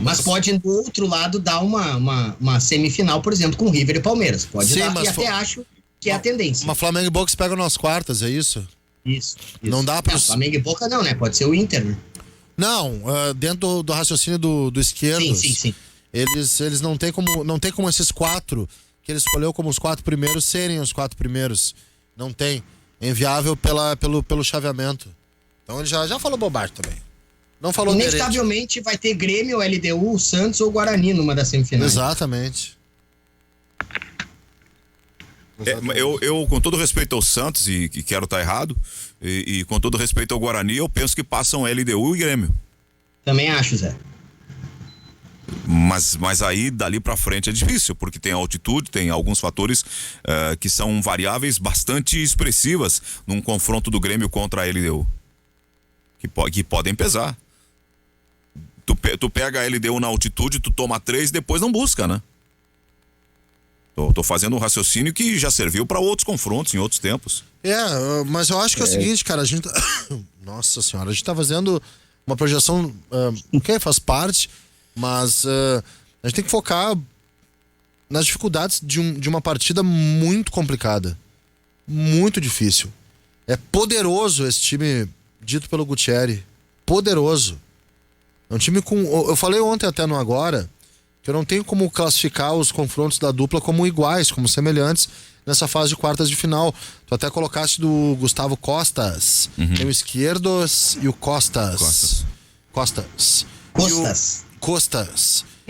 Mas pode, do outro lado, dar uma semifinal, por exemplo, com River e Palmeiras. Pode dar, e até acho que é a tendência. Mas Flamengo e Boca pegam nas quartas, é isso? Isso. Não dá pra... Flamengo e Boca não, né? Pode ser o Inter, né? Não, dentro do raciocínio do esquerdo. Sim. Eles não tem como esses 4 que ele escolheu como os 4 primeiros serem os 4 primeiros. Não tem. É inviável pelo chaveamento. Então ele já falou bobagem também. Não falou direito. Inevitavelmente vai ter Grêmio, LDU, Santos ou Guarani numa das semifinais. Exatamente. Eu, com todo respeito ao Santos, e quero estar errado, e com todo respeito ao Guarani, eu penso que passam LDU e Grêmio. Também acho, Zé. Mas aí, dali pra frente é difícil, porque tem altitude, tem alguns fatores que são variáveis bastante expressivas num confronto do Grêmio contra a LDU. Que podem pesar. Tu pega a LDU na altitude, tu toma 3 e depois não busca, né? Tô fazendo um raciocínio que já serviu para outros confrontos em outros tempos. Mas eu acho que é o seguinte, cara, a gente... Nossa senhora, a gente tá fazendo uma projeção que faz parte, mas a gente tem que focar nas dificuldades de uma partida muito complicada. Muito difícil. É poderoso esse time dito pelo Gutierre. Poderoso. É um time com... Eu falei ontem até no Agora que eu não tenho como classificar os confrontos da dupla como iguais, como semelhantes nessa fase de quartas de final. Tu até colocaste do Gustavo Costas. Tem o Esquerdos e o Costas. Costas.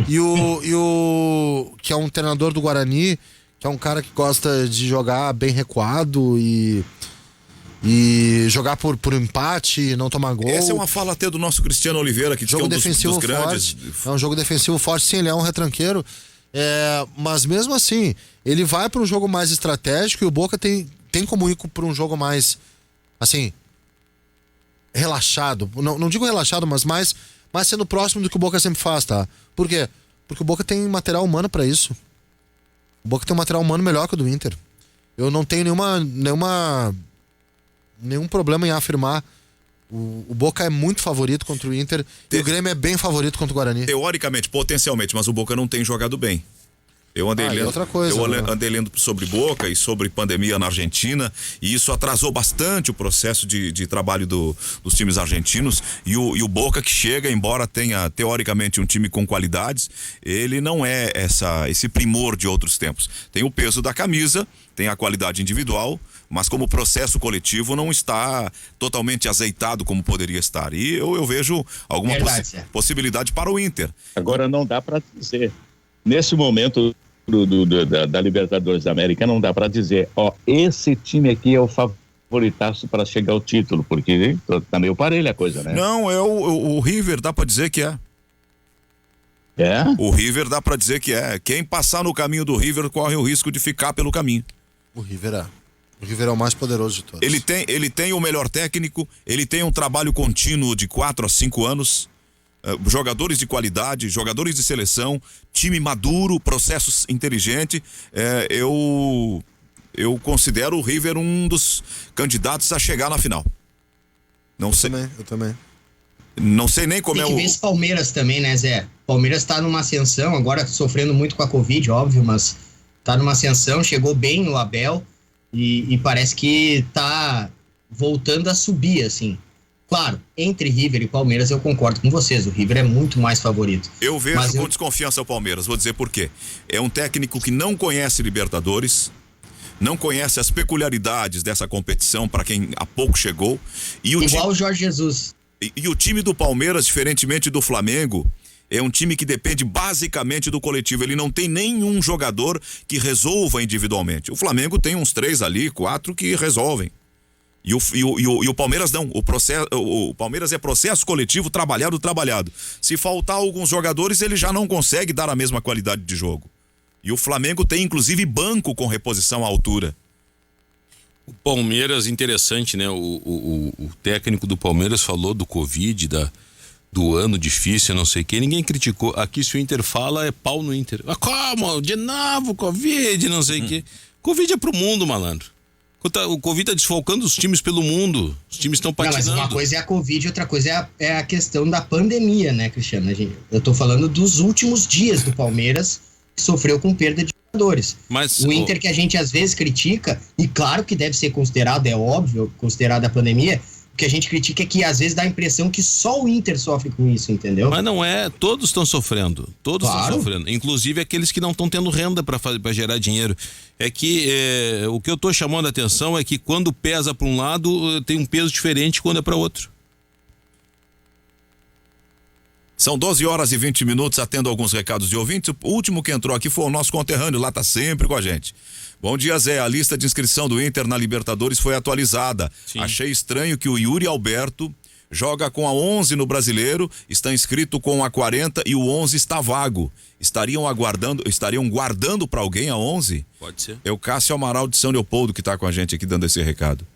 E o que é um treinador do Guarani, que é um cara que gosta de jogar bem recuado e jogar por empate, não tomar gol. Essa é uma fala até do nosso Cristiano Oliveira, que jogo é um defensivo dos grandes. Forte. É um jogo defensivo forte, sim, ele é um retranqueiro. Mas mesmo assim, ele vai para um jogo mais estratégico e o Boca tem como ir para um jogo mais, assim, relaxado. Não digo relaxado, mas mais sendo próximo do que o Boca sempre faz, tá? Por quê? Porque o Boca tem material humano para isso. O Boca tem um material humano melhor que o do Inter. Eu não tenho nenhum problema em afirmar. O Boca é muito favorito contra o Inter e o Grêmio é bem favorito contra o Guarani. Teoricamente, potencialmente, mas o Boca não tem jogado bem. Eu andei lendo, outra coisa, andei lendo sobre Boca e sobre pandemia na Argentina, e isso atrasou bastante o processo de trabalho dos times argentinos, e o Boca que chega, embora tenha teoricamente um time com qualidades, ele não é esse primor de outros tempos. Tem o peso da camisa, tem a qualidade individual, mas como processo coletivo não está totalmente azeitado como poderia estar. E eu vejo alguma possibilidade para o Inter. Agora não dá para dizer, nesse momento da Libertadores da América, não dá para dizer, esse time aqui é o favoritaço para chegar ao título, porque tá meio parelha a coisa, né? Não, o River dá para dizer que é. É? O River dá para dizer que é. Quem passar no caminho do River corre o risco de ficar pelo caminho. O River é o mais poderoso de todos. Ele tem o melhor técnico, ele tem um trabalho contínuo de 4 a 5 anos, jogadores de qualidade, jogadores de seleção, time maduro, processos inteligente. Eu considero o River um dos candidatos a chegar na final. Não sei. Eu também. Não sei nem como Tem que ver esse Palmeiras também, né, Zé? Palmeiras tá numa ascensão, agora sofrendo muito com a Covid, óbvio, mas tá numa ascensão, chegou bem o Abel e parece que tá voltando a subir, assim. Claro, entre River e Palmeiras eu concordo com vocês, o River é muito mais favorito. Eu vejo com desconfiança o Palmeiras, vou dizer por quê. É um técnico que não conhece Libertadores, não conhece as peculiaridades dessa competição para quem há pouco chegou. E Igual o Jorge Jesus. E o time do Palmeiras, diferentemente do Flamengo, é um time que depende basicamente do coletivo. Ele não tem nenhum jogador que resolva individualmente. O Flamengo tem uns 3 ali, 4 que resolvem. E o Palmeiras não. O Palmeiras é processo coletivo, trabalhado. Se faltar alguns jogadores, ele já não consegue dar a mesma qualidade de jogo. E o Flamengo tem, inclusive, banco com reposição à altura. O Palmeiras, interessante, né? O técnico do Palmeiras falou do Covid, do ano difícil, não sei o que, ninguém criticou. Aqui, se o Inter fala, é pau no Inter. Ah, como? De novo, Covid, não sei o que. Covid é pro mundo, malandro. O Covid tá desfalcando os times pelo mundo. Os times estão patinando. Não, mas uma coisa é a Covid, outra coisa é a questão da pandemia, né, Cristiano? Eu tô falando dos últimos dias do Palmeiras, que sofreu com perda de jogadores. Mas o Inter que a gente às vezes critica, e claro que deve ser considerado, é óbvio, considerado a pandemia, o que a gente critica é que às vezes dá a impressão que só o Inter sofre com isso, entendeu? Mas não é, todos estão sofrendo. Todos estão sofrendo. Inclusive aqueles que não estão tendo renda para gerar dinheiro. É que o que eu estou chamando a atenção é que quando pesa para um lado, tem um peso diferente quando é para outro. São 12h20, atendo alguns recados de ouvintes. O último que entrou aqui foi o nosso conterrâneo, lá tá sempre com a gente. Bom dia, Zé. A lista de inscrição do Inter na Libertadores foi atualizada. Sim. Achei estranho que o Yuri Alberto joga com a 11 no Brasileiro, está inscrito com a 40 e o 11 está vago. Estariam guardando para alguém a 11? Pode ser. É o Cássio Amaral de São Leopoldo que está com a gente aqui dando esse recado.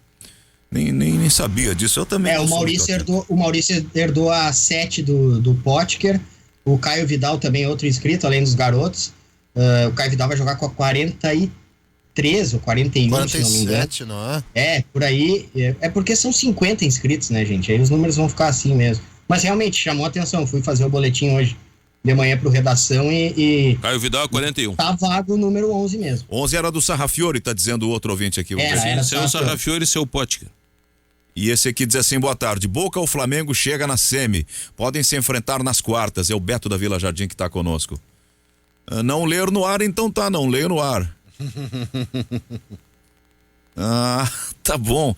Nem sabia disso, eu também. O Maurício herdou a 7 do Potker, o Caio Vidal também é outro inscrito, além dos garotos. O Caio Vidal vai jogar com a 43 ou 41, 47, se não me engano. Não é? É, por aí. É porque são 50 inscritos, né, gente? Aí os números vão ficar assim mesmo. Mas realmente chamou a atenção. Fui fazer o boletim hoje de manhã pro Redação e Caio Vidal é 41. Tá vago o número 11 mesmo. 11 era do Sarrafiori, tá dizendo o outro ouvinte aqui. Era seu Sarrafiori e seu Potker. E esse aqui diz assim, boa tarde. Boca ou Flamengo chega na semi. Podem se enfrentar nas quartas. É o Beto da Vila Jardim que tá conosco. Não ler no ar, então tá, não leio no ar. Tá bom.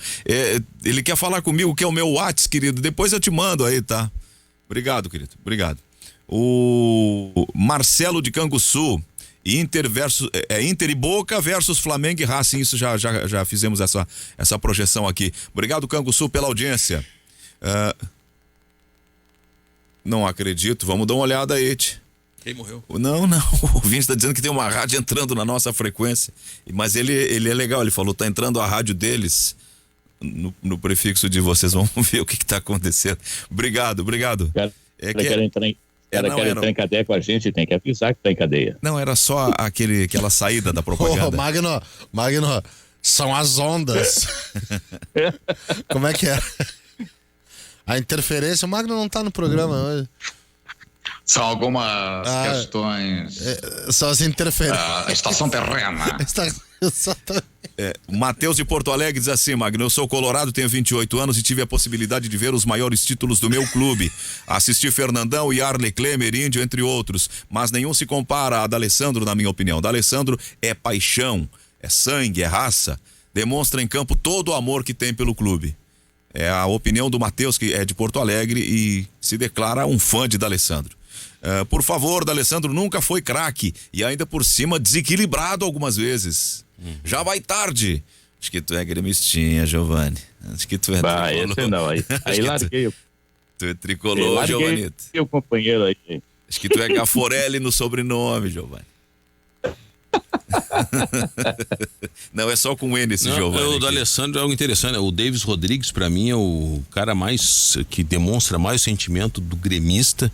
Ele quer falar comigo, que é o meu WhatsApp, querido. Depois eu te mando aí, tá? Obrigado, querido. Obrigado. O Marcelo de Canguçu. Inter e Boca versus Flamengo e Racing. Isso já fizemos essa projeção aqui. Obrigado, Canguçu, pela audiência. Não acredito. Vamos dar uma olhada aí, Quem morreu? Não. O ouvinte está dizendo que tem uma rádio entrando na nossa frequência. Mas ele é legal. Ele falou, tá entrando a rádio deles no prefixo de vocês. Vamos ver o que está acontecendo. Obrigado. Quer entrar em cadeia com a gente, tem que avisar que tá em cadeia. Não, era só aquela saída da propaganda. Magno, são as ondas. Como é que é? A interferência, o Magno não tá no programa hoje. São algumas questões. São as interferências. Estação terrena. O Matheus de Porto Alegre diz assim, Magno, eu sou colorado, tenho 28 anos e tive a possibilidade de ver os maiores títulos do meu clube. Assisti Fernandão, Yarley, Klemer, Índio, entre outros, mas nenhum se compara a D'Alessandro, na minha opinião. D'Alessandro é paixão, é sangue, é raça, demonstra em campo todo o amor que tem pelo clube. É a opinião do Matheus, que é de Porto Alegre e se declara um fã de D'Alessandro. Por favor, D'Alessandro nunca foi craque e ainda por cima desequilibrado algumas vezes. Já vai tarde. Acho que tu é gremistinha, Giovanni. Acho que tu é tricolor. Esse não, aí larguei. Tu é tricolor, Giovanni. Meu companheiro aí. Acho que tu é Gaforelli no sobrenome, Giovanni. Não, é só com N esse Giovanni. O D'Alessandro é algo interessante. O Davis Rodrigues, pra mim, é o cara que demonstra mais o sentimento do gremista.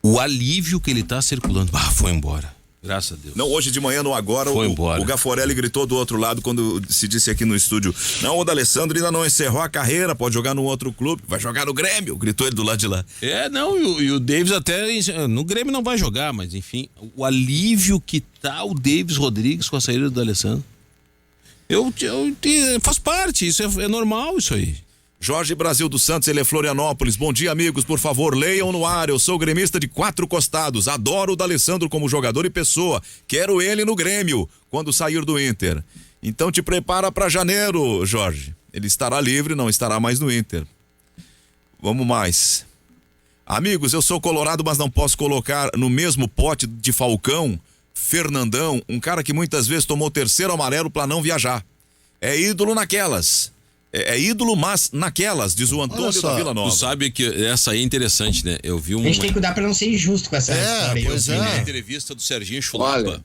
O alívio que ele tá circulando. Foi embora. Graças a Deus. Não, hoje de manhã no Agora, o Gaforelli gritou do outro lado quando se disse aqui no estúdio, não, o D'Alessandro ainda não encerrou a carreira, pode jogar num outro clube, vai jogar no Grêmio, gritou ele do lado de lá. E o Davis até, no Grêmio não vai jogar, mas enfim, o alívio que tá o Davis Rodrigues com a saída do D'Alessandro. Faz parte, isso é normal isso aí. Jorge Brasil dos Santos, ele é Florianópolis. Bom dia, amigos, por favor, leiam no ar. Eu sou gremista de 4 costados, adoro o D'Alessandro como jogador e pessoa, quero ele no Grêmio quando sair do Inter. Então te prepara para janeiro, Jorge. Ele estará livre, não estará mais no Inter. Vamos mais. Amigos, eu sou colorado, mas não posso colocar no mesmo pote de Falcão, Fernandão, um cara que muitas vezes tomou 3º amarelo para não viajar. É ídolo naquelas. É ídolo, mas naquelas, diz o Antônio da Vila Nova. Tu sabe que essa aí é interessante, né? Eu vi A gente tem que cuidar pra não ser injusto com essa história. Pois é. uma entrevista do Serginho Chulapa.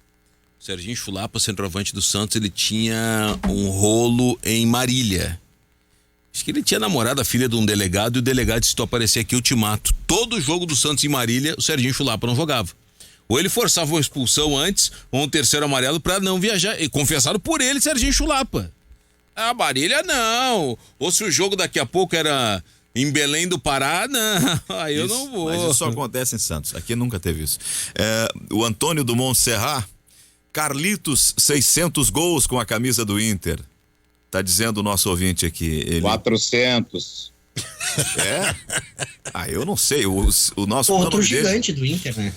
O Serginho Chulapa, centroavante do Santos, ele tinha um rolo em Marília. Acho que ele tinha namorado a filha de um delegado e o delegado disse: se tu aparecer aqui eu te mato. Todo jogo do Santos em Marília, o Serginho Chulapa não jogava. Ou ele forçava uma expulsão antes, ou um 3º amarelo pra não viajar. E confessado por ele, Serginho Chulapa. Ah, Marília não. Ou se o jogo daqui a pouco era em Belém do Pará, não. Aí eu não vou. Mas isso só acontece em Santos. Aqui nunca teve isso. O Antônio do Montserrat, Carlitos, 600 gols com a camisa do Inter. Tá dizendo o nosso ouvinte aqui. 400. Eu não sei. O nosso outro gigante do Inter, né?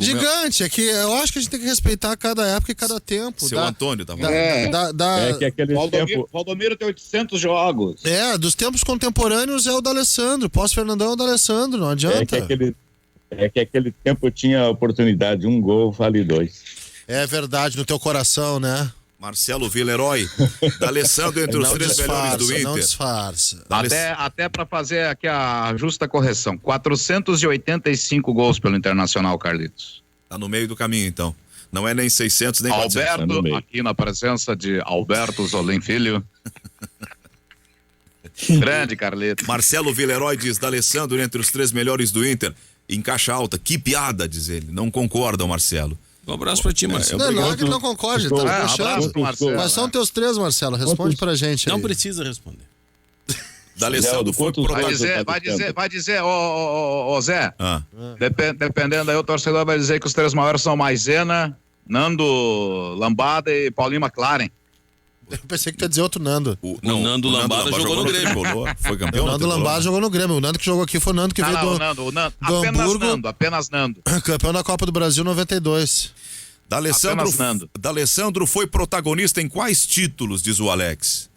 Gigante, é que eu acho que a gente tem que respeitar cada época e cada tempo. Seu Antônio tá falando. que aquele tempo... Valdomiro tem 800 jogos. Dos tempos contemporâneos é o D'Alessandro. Pós-Fernandão é o D'Alessandro, não adianta. É que aquele tempo tinha a oportunidade, um gol vale 2. É verdade, no teu coração, né? Marcelo Villeroy, D'Alessandro entre os 3 melhores do Inter. Não disfarça. Até para fazer aqui a justa correção, 485 gols pelo Internacional, Carlitos. Tá no meio do caminho, então. Não é nem 600, nem 400. Alberto, aqui na presença de Alberto Zolim Filho. Grande, Carlitos. Marcelo Villeroy diz: D'Alessandro entre os 3 melhores do Inter. Em caixa alta. Que piada, diz ele. Não concordam, Marcelo. Um abraço pra ti, Marcelo. Não é que ele não concorde, tá deixando. Mas são teus 3, Marcelo. Responde pra gente aí. Não precisa responder. D'Alessandro foi vai dizer, ô Zé, dependendo aí, o torcedor vai dizer que os 3 maiores são Maisena, Nando Lambada e Paulinho McLaren. Eu pensei que tu ia dizer outro Nando. O Nando Lambada jogou no Grêmio. Foi campeão. O Nando Lambada jogou no Grêmio. O Nando que jogou aqui foi o Nando que veio do Hamburgo. Apenas Nando. Campeão da Copa do Brasil 92. D'Alessandro foi protagonista em quais títulos, diz o Alex?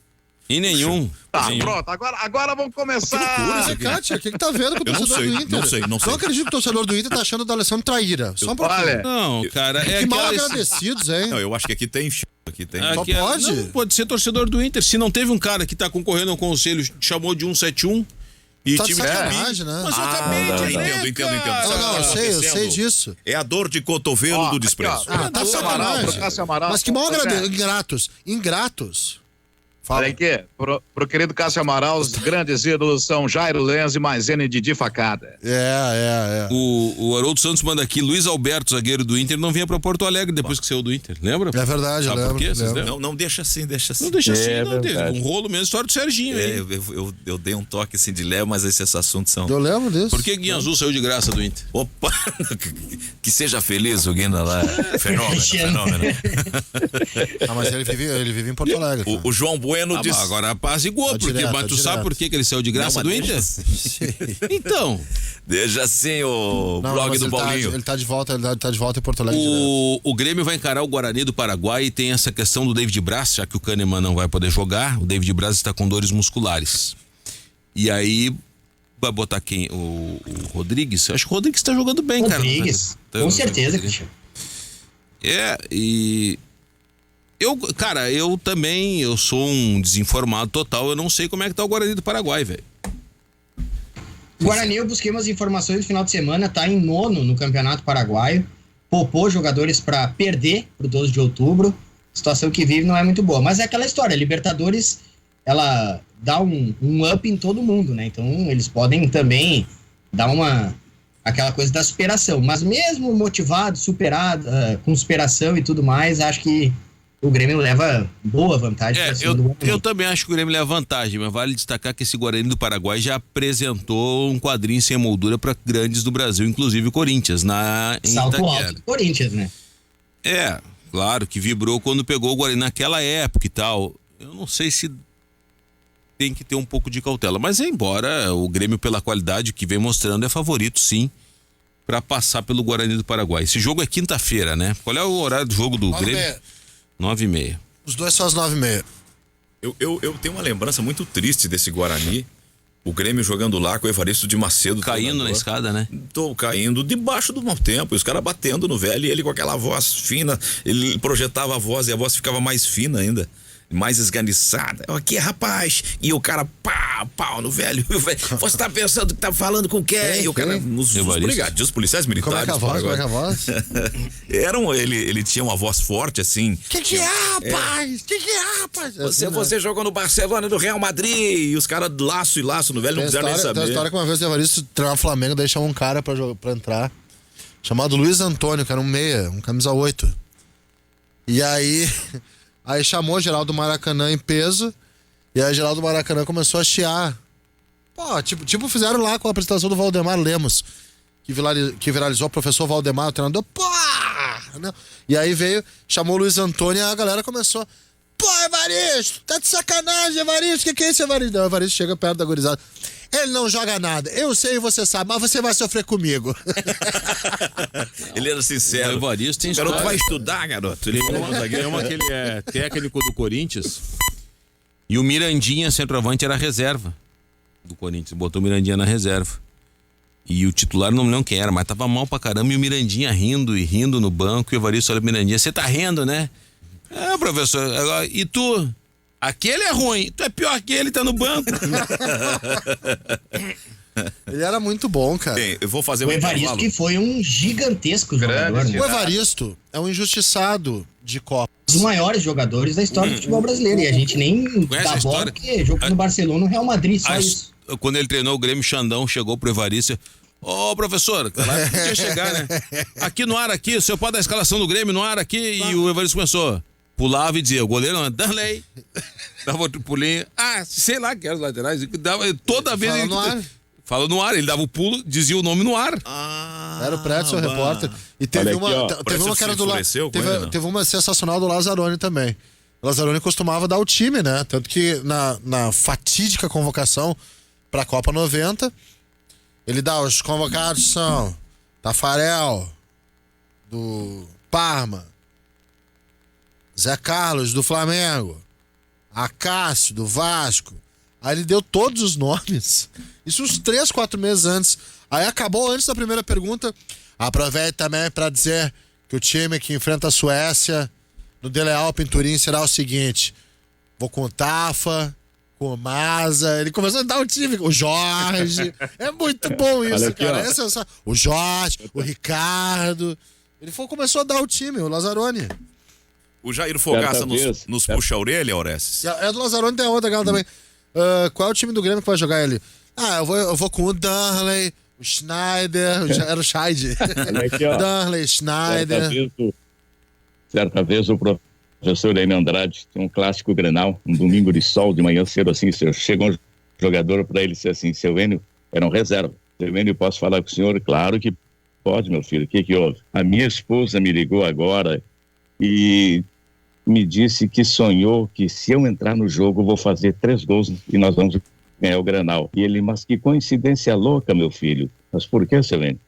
Em nenhum. Tá, pronto. Agora vamos começar. Kátia, o que tá vendo com o torcedor do Inter? Não sei. Não acredito que o torcedor do Inter tá achando o D'Alessandro traíra. Só um pouquinho. Não, cara. Que mal agradecidos, hein? Não, eu acho que aqui tem. Só pode? Não, pode ser torcedor do Inter. Se não teve um cara que tá concorrendo ao conselho, chamou de 171 e tá time de sacanagem, né? Mas eu acabei de dizer, Entendo. Eu sei disso. É a dor de cotovelo do desprezo. Tá sacanagem. Mas que mal agradecidos. Ingratos. Olha aqui, pro querido Cássio Amaral, os grandes ídolos são Jairo Lenz e Maisena e Didi Facada. O Haroldo Santos manda aqui: Luiz Alberto, zagueiro do Inter, não vinha pra Porto Alegre depois que saiu do Inter, lembra? É verdade, eu lembro. Por quê? Não, deixa assim. Não deixa assim, não. Um rolo mesmo, história do Serginho. Eu dei um toque assim de leve, mas esses assuntos são... Eu lembro disso. Por que Guinha Azul saiu de graça do Inter? Opa! Que seja feliz o Guina lá. Fenômeno. Mas ele vive em Porto Alegre. O João Bueno disse... Agora apaziguou, mas tu sabe por que ele saiu de graça do Inter? Então... Deixa assim o blog do Paulinho. Ele tá de volta em Porto Alegre. O Grêmio vai encarar o Guarani do Paraguai e tem essa questão do David Braz, já que o Kahneman não vai poder jogar. O David Braz está com dores musculares. E aí vai botar quem? O Rodrigues? Acho que o Rodrigues tá jogando bem, cara. Rodrigues, com certeza, Cristiano. E... Eu também, eu sou um desinformado total, eu não sei como é que tá o Guarani do Paraguai, velho. Guarani, eu busquei umas informações no final de semana, tá em 9º no Campeonato Paraguaio, poupou jogadores para perder pro 12 de outubro, situação que vive não é muito boa, mas é aquela história, a Libertadores, ela dá um up em todo mundo, né, então eles podem também dar aquela coisa da superação, mas mesmo motivado, superado, com superação e tudo mais, acho que o Grêmio leva boa vantagem. Eu também acho que o Grêmio leva vantagem, mas vale destacar que esse Guarani do Paraguai já apresentou um quadrinho sem moldura para grandes do Brasil, inclusive o Corinthians, salto alto do Corinthians, né? Claro que vibrou quando pegou o Guarani naquela época e tal. Eu não sei se tem que ter um pouco de cautela, mas embora o Grêmio, pela qualidade que vem mostrando, é favorito sim para passar pelo Guarani do Paraguai. Esse jogo é quinta-feira, né? Qual é o horário do jogo do Grêmio? 9h30. Os dois são às 9h30. Eu tenho uma lembrança muito triste desse Guarani. O Grêmio jogando lá com o Evaristo de Macedo. Caindo na escada, né? Tô caindo debaixo do mau tempo. Os caras batendo no velho e ele com aquela voz fina. Ele projetava a voz e a voz ficava mais fina ainda. Mais esganiçada. Aqui, rapaz. E o cara, pau no velho. Você tá pensando que tá falando com quem? E o cara, os brigadeiros, os policiais militares. Como é que é a voz? Ele tinha uma voz forte, assim. Que é, rapaz? Que é, rapaz? Você jogou no Barcelona e no Real Madrid. E os caras laço e laço no velho, não quiseram nem saber. Tem a história que uma vez o Evaristo treinou o Flamengo, daí chamou um cara pra entrar, chamado Luiz Antônio, que era um meia, um camisa 8. E aí chamou geral do Maracanã em peso, e aí geral do Maracanã começou a chiar. Pô, tipo fizeram lá com a apresentação do Valdemar Lemos, que viralizou o professor Valdemar, o treinador, né? E aí chamou o Luiz Antônio e a galera começou, Evaristo, tá de sacanagem, Evaristo, que é isso, Evaristo? Não, o Evaristo chega perto da gurizada. Ele não joga nada, eu sei e você sabe, mas você vai sofrer comigo. Ele era sincero. O Evaristo tem garoto vai estudar, garoto. Ele que ele é técnico do Corinthians. E o Mirandinha, centroavante, era reserva do Corinthians. Botou o Mirandinha na reserva. E o titular, não me lembro quem era, mas tava mal pra caramba. E o Mirandinha rindo no banco. E o Evaristo olha pro Mirandinha, você tá rindo, né? Professor, e tu? Aquele é ruim, tu é pior que ele, tá no banco. Ele era muito bom, cara. Bem, eu vou fazer o Evaristo que foi um gigantesco jogador. O Evaristo é um injustiçado de Copa. Um dos maiores jogadores da história do futebol brasileiro. E a gente nem dá bola porque jogou no Barcelona, no Real Madrid, só isso. Quando ele treinou o Grêmio, Xandão chegou pro Evaristo. Professor, lá podia chegar, né? Aqui no ar, o senhor pode dar a escalação do Grêmio no ar aqui? E o Evaristo começou. Pulava e dizia, o goleiro não, Darley. Dava outro pulinho. Sei lá que eram os laterais. Toda vez ele. Fala no ar, ele dava o pulo, dizia o nome no ar. Era o Prédio, o repórter. E teve uma que era do lado. Teve uma sensacional do Lazzaroni também. O Lazzaroni costumava dar o time, né? Tanto que na fatídica convocação pra Copa 90, ele dá os convocados são Tafarel, do Parma, Zé Carlos, do Flamengo, Acácio, do Vasco. Aí ele deu todos os nomes. Isso uns 3, 4 meses antes. Aí acabou antes da primeira pergunta. Aproveito também para dizer que o time que enfrenta a Suécia no Dele Alpi em Turim será o seguinte. Vou com o Tafa, com o Maza. Ele começou a dar o time. O Jorge. É muito bom isso, aqui, cara. O Jorge, o Ricardo. Ele começou a dar o time, o Lazzaroni. O Jair Fogaça nos puxa a orelha, Orestes? É do Lazzaroni, tem a outra galera também. Qual é o time do Grêmio que vai jogar ele? Eu vou com o Darley, o Schneider, era o Scheid. Darley, Schneider. Certa vez o professor Enio Andrade tem um clássico Grenal, um domingo de sol, de manhã cedo, assim, chega um jogador para ele e diz assim, seu Enio, era um reserva. Seu Enio, posso falar com o senhor? Claro que pode, meu filho, o que houve? A minha esposa me ligou agora e me disse que sonhou que se eu entrar no jogo, vou fazer 3 gols e nós vamos ganhar o Grenal. E ele, mas que coincidência louca, meu filho. Mas por que, Selene?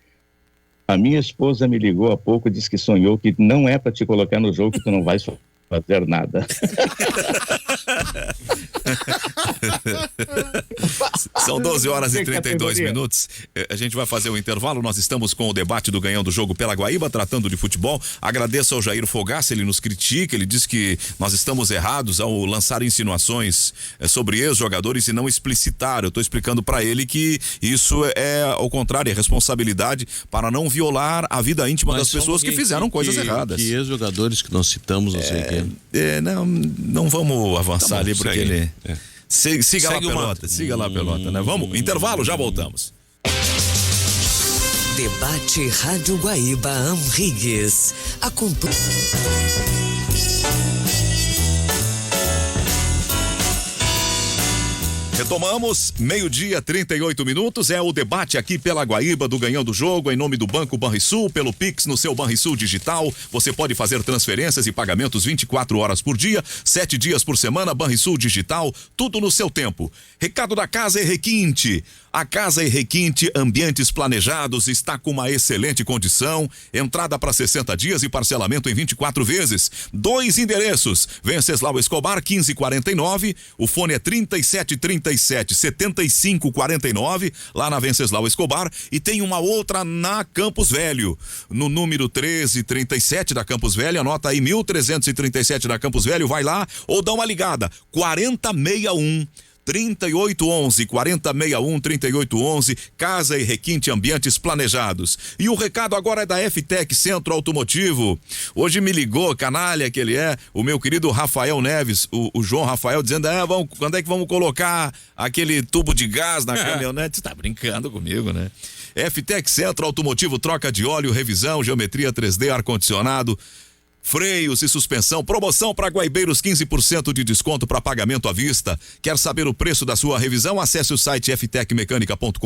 A minha esposa me ligou há pouco e disse que sonhou que não é para te colocar no jogo, que tu não vais fazer nada. São 12 horas e 32 minutos. A gente vai fazer o intervalo. Nós estamos com o debate do Ganhão do Jogo pela Guaíba, tratando de futebol. Agradeço ao Jair Fogaça, ele nos critica, ele diz que nós estamos errados ao lançar insinuações sobre ex-jogadores e não explicitar. Eu estou explicando para ele que isso é, ao contrário, é responsabilidade para não violar a vida íntima das pessoas que fizeram coisas erradas. Que ex-jogadores que nós citamos, não sei quem. Não vamos avançar ali, porque ele... Siga lá, Pelota, né? Vamos, intervalo, já voltamos. Debate Rádio Guaíba Amrigues. Retomamos, 12h, 38 minutos, é o debate aqui pela Guaíba do Ganhão do Jogo, em nome do Banco Banrisul, pelo Pix no seu Banrisul Digital. Você pode fazer transferências e pagamentos 24 horas por dia, 7 dias por semana, Banrisul Digital, tudo no seu tempo. Recado da casa é requinte. A Casa e Requinte Ambientes Planejados está com uma excelente condição, entrada para 60 dias e parcelamento em 24 vezes. 2 endereços, Venceslau Escobar 1549, o fone é 3737-7549, lá na Venceslau Escobar, e tem uma outra na Campos Velho, no número 1337 da Campos Velho, anota aí 1337 da Campos Velho, vai lá ou dá uma ligada, 4061-3811, 4061-3811, Casa e Requinte Ambientes Planejados. E o recado agora é da F-Tech Centro Automotivo. Hoje me ligou, canalha que ele é, o meu querido Rafael Neves, o João Rafael, dizendo, quando é que vamos colocar aquele tubo de gás na caminhonete? Você tá brincando comigo, né? F-Tech Centro Automotivo, troca de óleo, revisão, geometria 3D, ar-condicionado, freios e suspensão, promoção para guaibeiros, 15% de desconto para pagamento à vista. Quer saber o preço da sua revisão? Acesse o site ftecmecanica.com.br,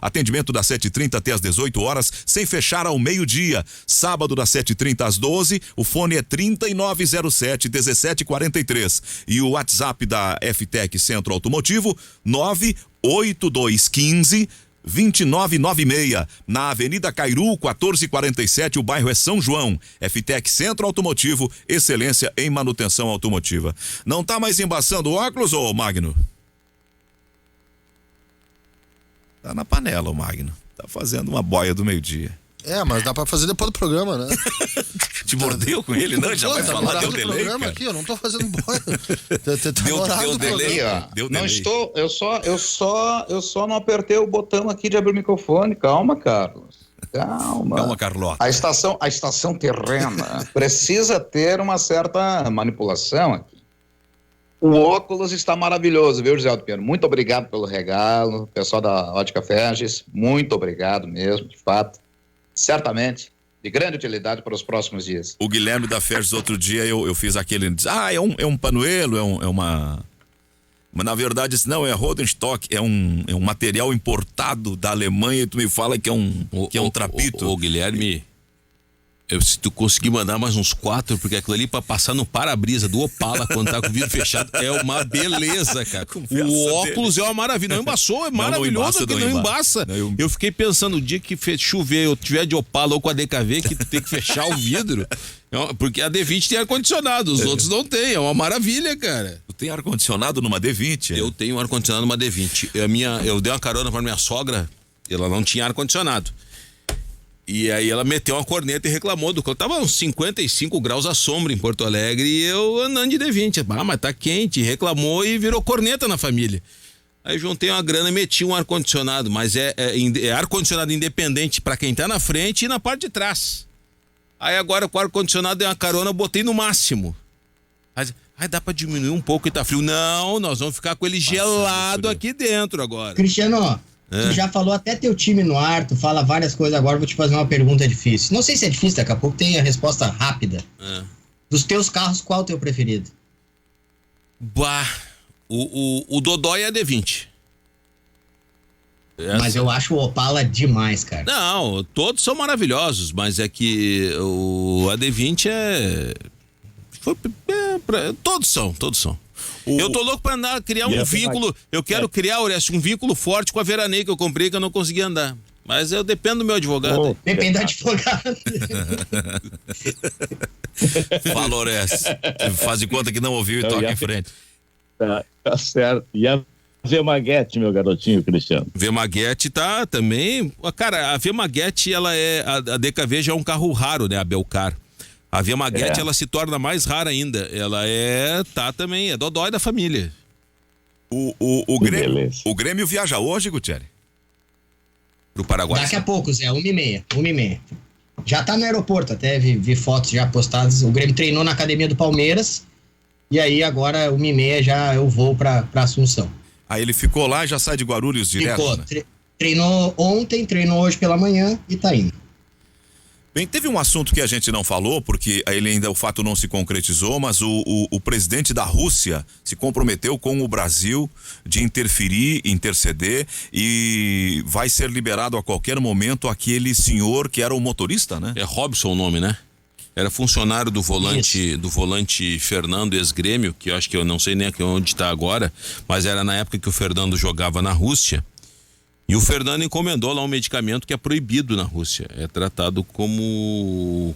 atendimento das 7h30 até as 18 horas, sem fechar ao meio-dia. Sábado das 7h30 às 12, o fone é 3907-1743. E o WhatsApp da F-Tech Centro Automotivo, 98215-2996, na Avenida Cairu, 1447, o bairro é São João. F-Tech Centro Automotivo, excelência em manutenção automotiva. Não tá mais embaçando o óculos, ô Magno? Tá na panela o Magno, tá fazendo uma boia do meio-dia. Mas dá pra fazer depois do programa, né? Te mordeu com ele, não? Já vai falar, deu delay, cara. Aqui, eu não tô fazendo boia. Deu delay, ó. Deu Não delay. estou, eu só não apertei o botão aqui de abrir o microfone. Calma, Carlos. Calma, Carlota. A estação terrena precisa ter uma certa manipulação aqui. O óculos está maravilhoso, viu, José Aldo Piano? Muito obrigado pelo regalo, pessoal da Ótica Ferges, muito obrigado mesmo, de fato. Certamente, de grande utilidade para os próximos dias. O Guilherme da Ferges, outro dia eu fiz aquele, é um panuelo, é uma... Mas na verdade isso não é Rodenstock, é um material importado da Alemanha, e tu me fala que é um trapito. Ô Guilherme, se tu conseguir mandar mais uns 4, porque aquilo ali pra passar no para-brisa do Opala quando tá com o vidro fechado é uma beleza, cara. O óculos é uma maravilha. Não embaçou, é maravilhoso que não embaça. Eu fiquei pensando, o dia que chover, eu tiver de Opala ou com a DKV, que tu tem que fechar o vidro, porque a D20 tem ar-condicionado, os outros não tem, é uma maravilha, cara. Tu tem ar-condicionado numa D20? Eu tenho ar-condicionado numa D20. Eu dei uma carona pra minha sogra, ela não tinha ar-condicionado. E aí ela meteu uma corneta e reclamou do que tava uns 55 graus à sombra em Porto Alegre e eu andando de D20. Mas tá quente, reclamou e virou corneta na família. Aí juntei uma grana e meti um ar-condicionado, mas é ar-condicionado independente para quem tá na frente e na parte de trás. Aí agora com o ar-condicionado dei uma carona, eu botei no máximo. Aí dá pra diminuir um pouco e tá frio. Não, nós vamos ficar com ele gelado aqui dentro agora. Cristiano, tu já falou até teu time no ar, tu fala várias coisas agora, vou te fazer uma pergunta difícil. Não sei se é difícil, daqui a pouco tem a resposta rápida. Dos teus carros, qual é o teu preferido? O Dodói é a D20. Mas eu acho o Opala demais, cara. Não, todos são maravilhosos, mas é que o AD20 todos são. Eu tô louco pra criar um vínculo. Eu quero criar, Orestes, um vínculo forte com a Veranei que eu comprei, que eu não consegui andar. Mas eu dependo do meu advogado. Depende do advogado. Fala, Orestes. Faz de conta que não ouviu e toca em frente. Tá certo. E a Vemaguete, meu garotinho Cristiano? Vemaguete tá também. Cara, a Vemaguete, ela a DKV já é um carro raro, né? A Belcar. A Vemaguete, ela se torna mais rara ainda. Ela também, é dodói da família. O Grêmio viaja hoje, Gutierrez? Pro Paraguai? Daqui a pouco, Zé, 1h30. Já tá no aeroporto, até vi fotos já postadas. O Grêmio treinou na academia do Palmeiras. E aí agora, 1h30, já eu vou pra Assunção. Aí ele ficou lá e já sai de Guarulhos direto? Ficou, né? Treinou ontem, treinou hoje pela manhã e tá indo. Bem, teve um assunto que a gente não falou, porque o fato não se concretizou, mas o presidente da Rússia se comprometeu com o Brasil de interceder e vai ser liberado a qualquer momento aquele senhor que era o motorista, né? É Robson o nome, né? Era funcionário do volante Fernando, ex-Grêmio, que eu acho que eu não sei nem onde está agora, mas era na época que o Fernando jogava na Rússia. E o Fernando encomendou lá um medicamento que é proibido na Rússia. É tratado como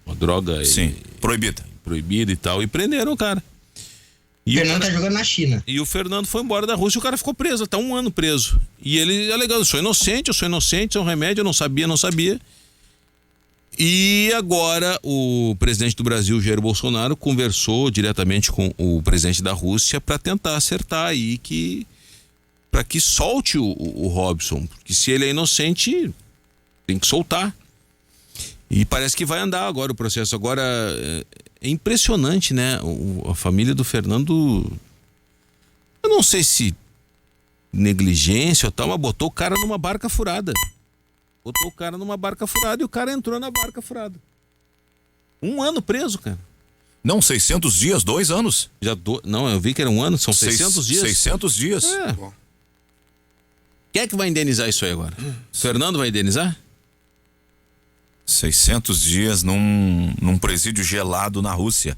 uma droga. Sim, proibida. Proibida e tal. E prenderam o cara. O Fernando tá jogando na China. E o Fernando foi embora da Rússia e o cara ficou preso, tá 1 ano preso. E ele alegando, eu sou inocente, é um remédio, eu não sabia. E agora o presidente do Brasil, Jair Bolsonaro, conversou diretamente com o presidente da Rússia para tentar acertar aí para que solte o Robson, porque se ele é inocente, tem que soltar. E parece que vai andar agora o processo. Agora é impressionante, né? A família do Fernando, eu não sei se negligência ou tal, mas botou o cara numa barca furada. E o cara entrou na barca furada. 1 ano preso, cara. Não, 600 dias, 2 anos. Não, eu vi que era 1 ano, são 600 dias. 600 dias. É. Quem é que vai indenizar isso aí agora? O Fernando vai indenizar? 600 dias num presídio gelado na Rússia.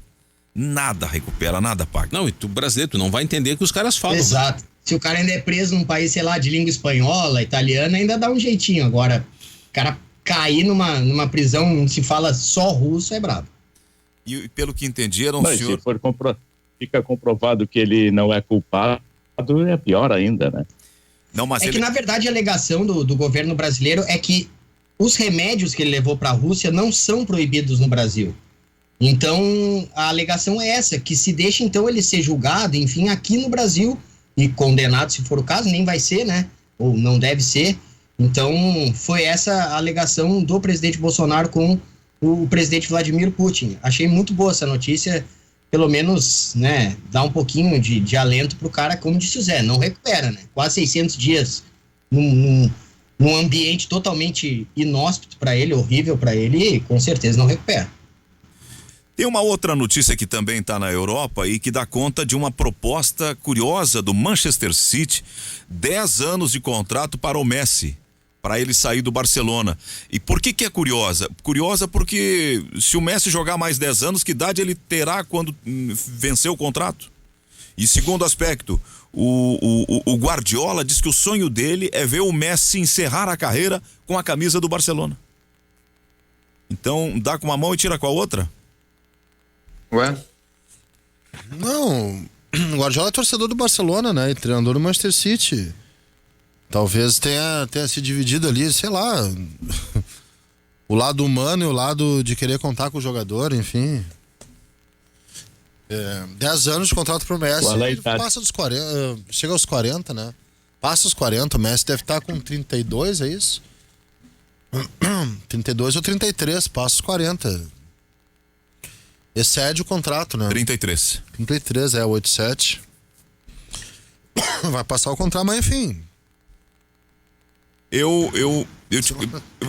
Nada recupera, nada paga. Não, e tu brasileiro, tu não vai entender o que os caras falam. Exato. Se o cara ainda é preso num país, sei lá, de língua espanhola, italiana, ainda dá um jeitinho. Agora, o cara cair numa prisão onde se fala só russo é brabo. E pelo que entendi, era um Mas senhor... se for fica comprovado que ele não é culpado, é pior ainda, né? Não, mas que, na verdade, a alegação do governo brasileiro é que os remédios que ele levou para a Rússia não são proibidos no Brasil. Então, a alegação é essa, que se deixa, então, ele ser julgado, enfim, aqui no Brasil, e condenado, se for o caso, nem vai ser, né? Ou não deve ser. Então, foi essa a alegação do presidente Bolsonaro com o presidente Vladimir Putin. Achei muito boa essa notícia, pelo menos, né, dá um pouquinho de alento pro cara, como disse o Zé, não recupera, né? Quase 600 dias num ambiente totalmente inóspito para ele, horrível para ele, e com certeza não recupera. Tem uma outra notícia que também está na Europa e que dá conta de uma proposta curiosa do Manchester City, 10 anos de contrato para o Messi, para ele sair do Barcelona. E por que é curiosa? Curiosa porque se o Messi jogar mais 10 anos, que idade ele terá quando vencer o contrato? E segundo aspecto, o Guardiola diz que o sonho dele é ver o Messi encerrar a carreira com a camisa do Barcelona. Então, dá com uma mão e tira com a outra? Ué? Não, o Guardiola é torcedor do Barcelona, né? E treinador do Manchester City. Talvez tenha se dividido ali, sei lá, o lado humano e o lado de querer contar com o jogador, enfim. 10 anos de contrato pro Messi, ele passa dos 40, chega aos 40, né? Passa os 40, o Messi deve estar com 32, é isso? 32 ou 33, passa os 40. Excede o contrato, né? 33. 33, 87. Vai passar o contrato, mas enfim.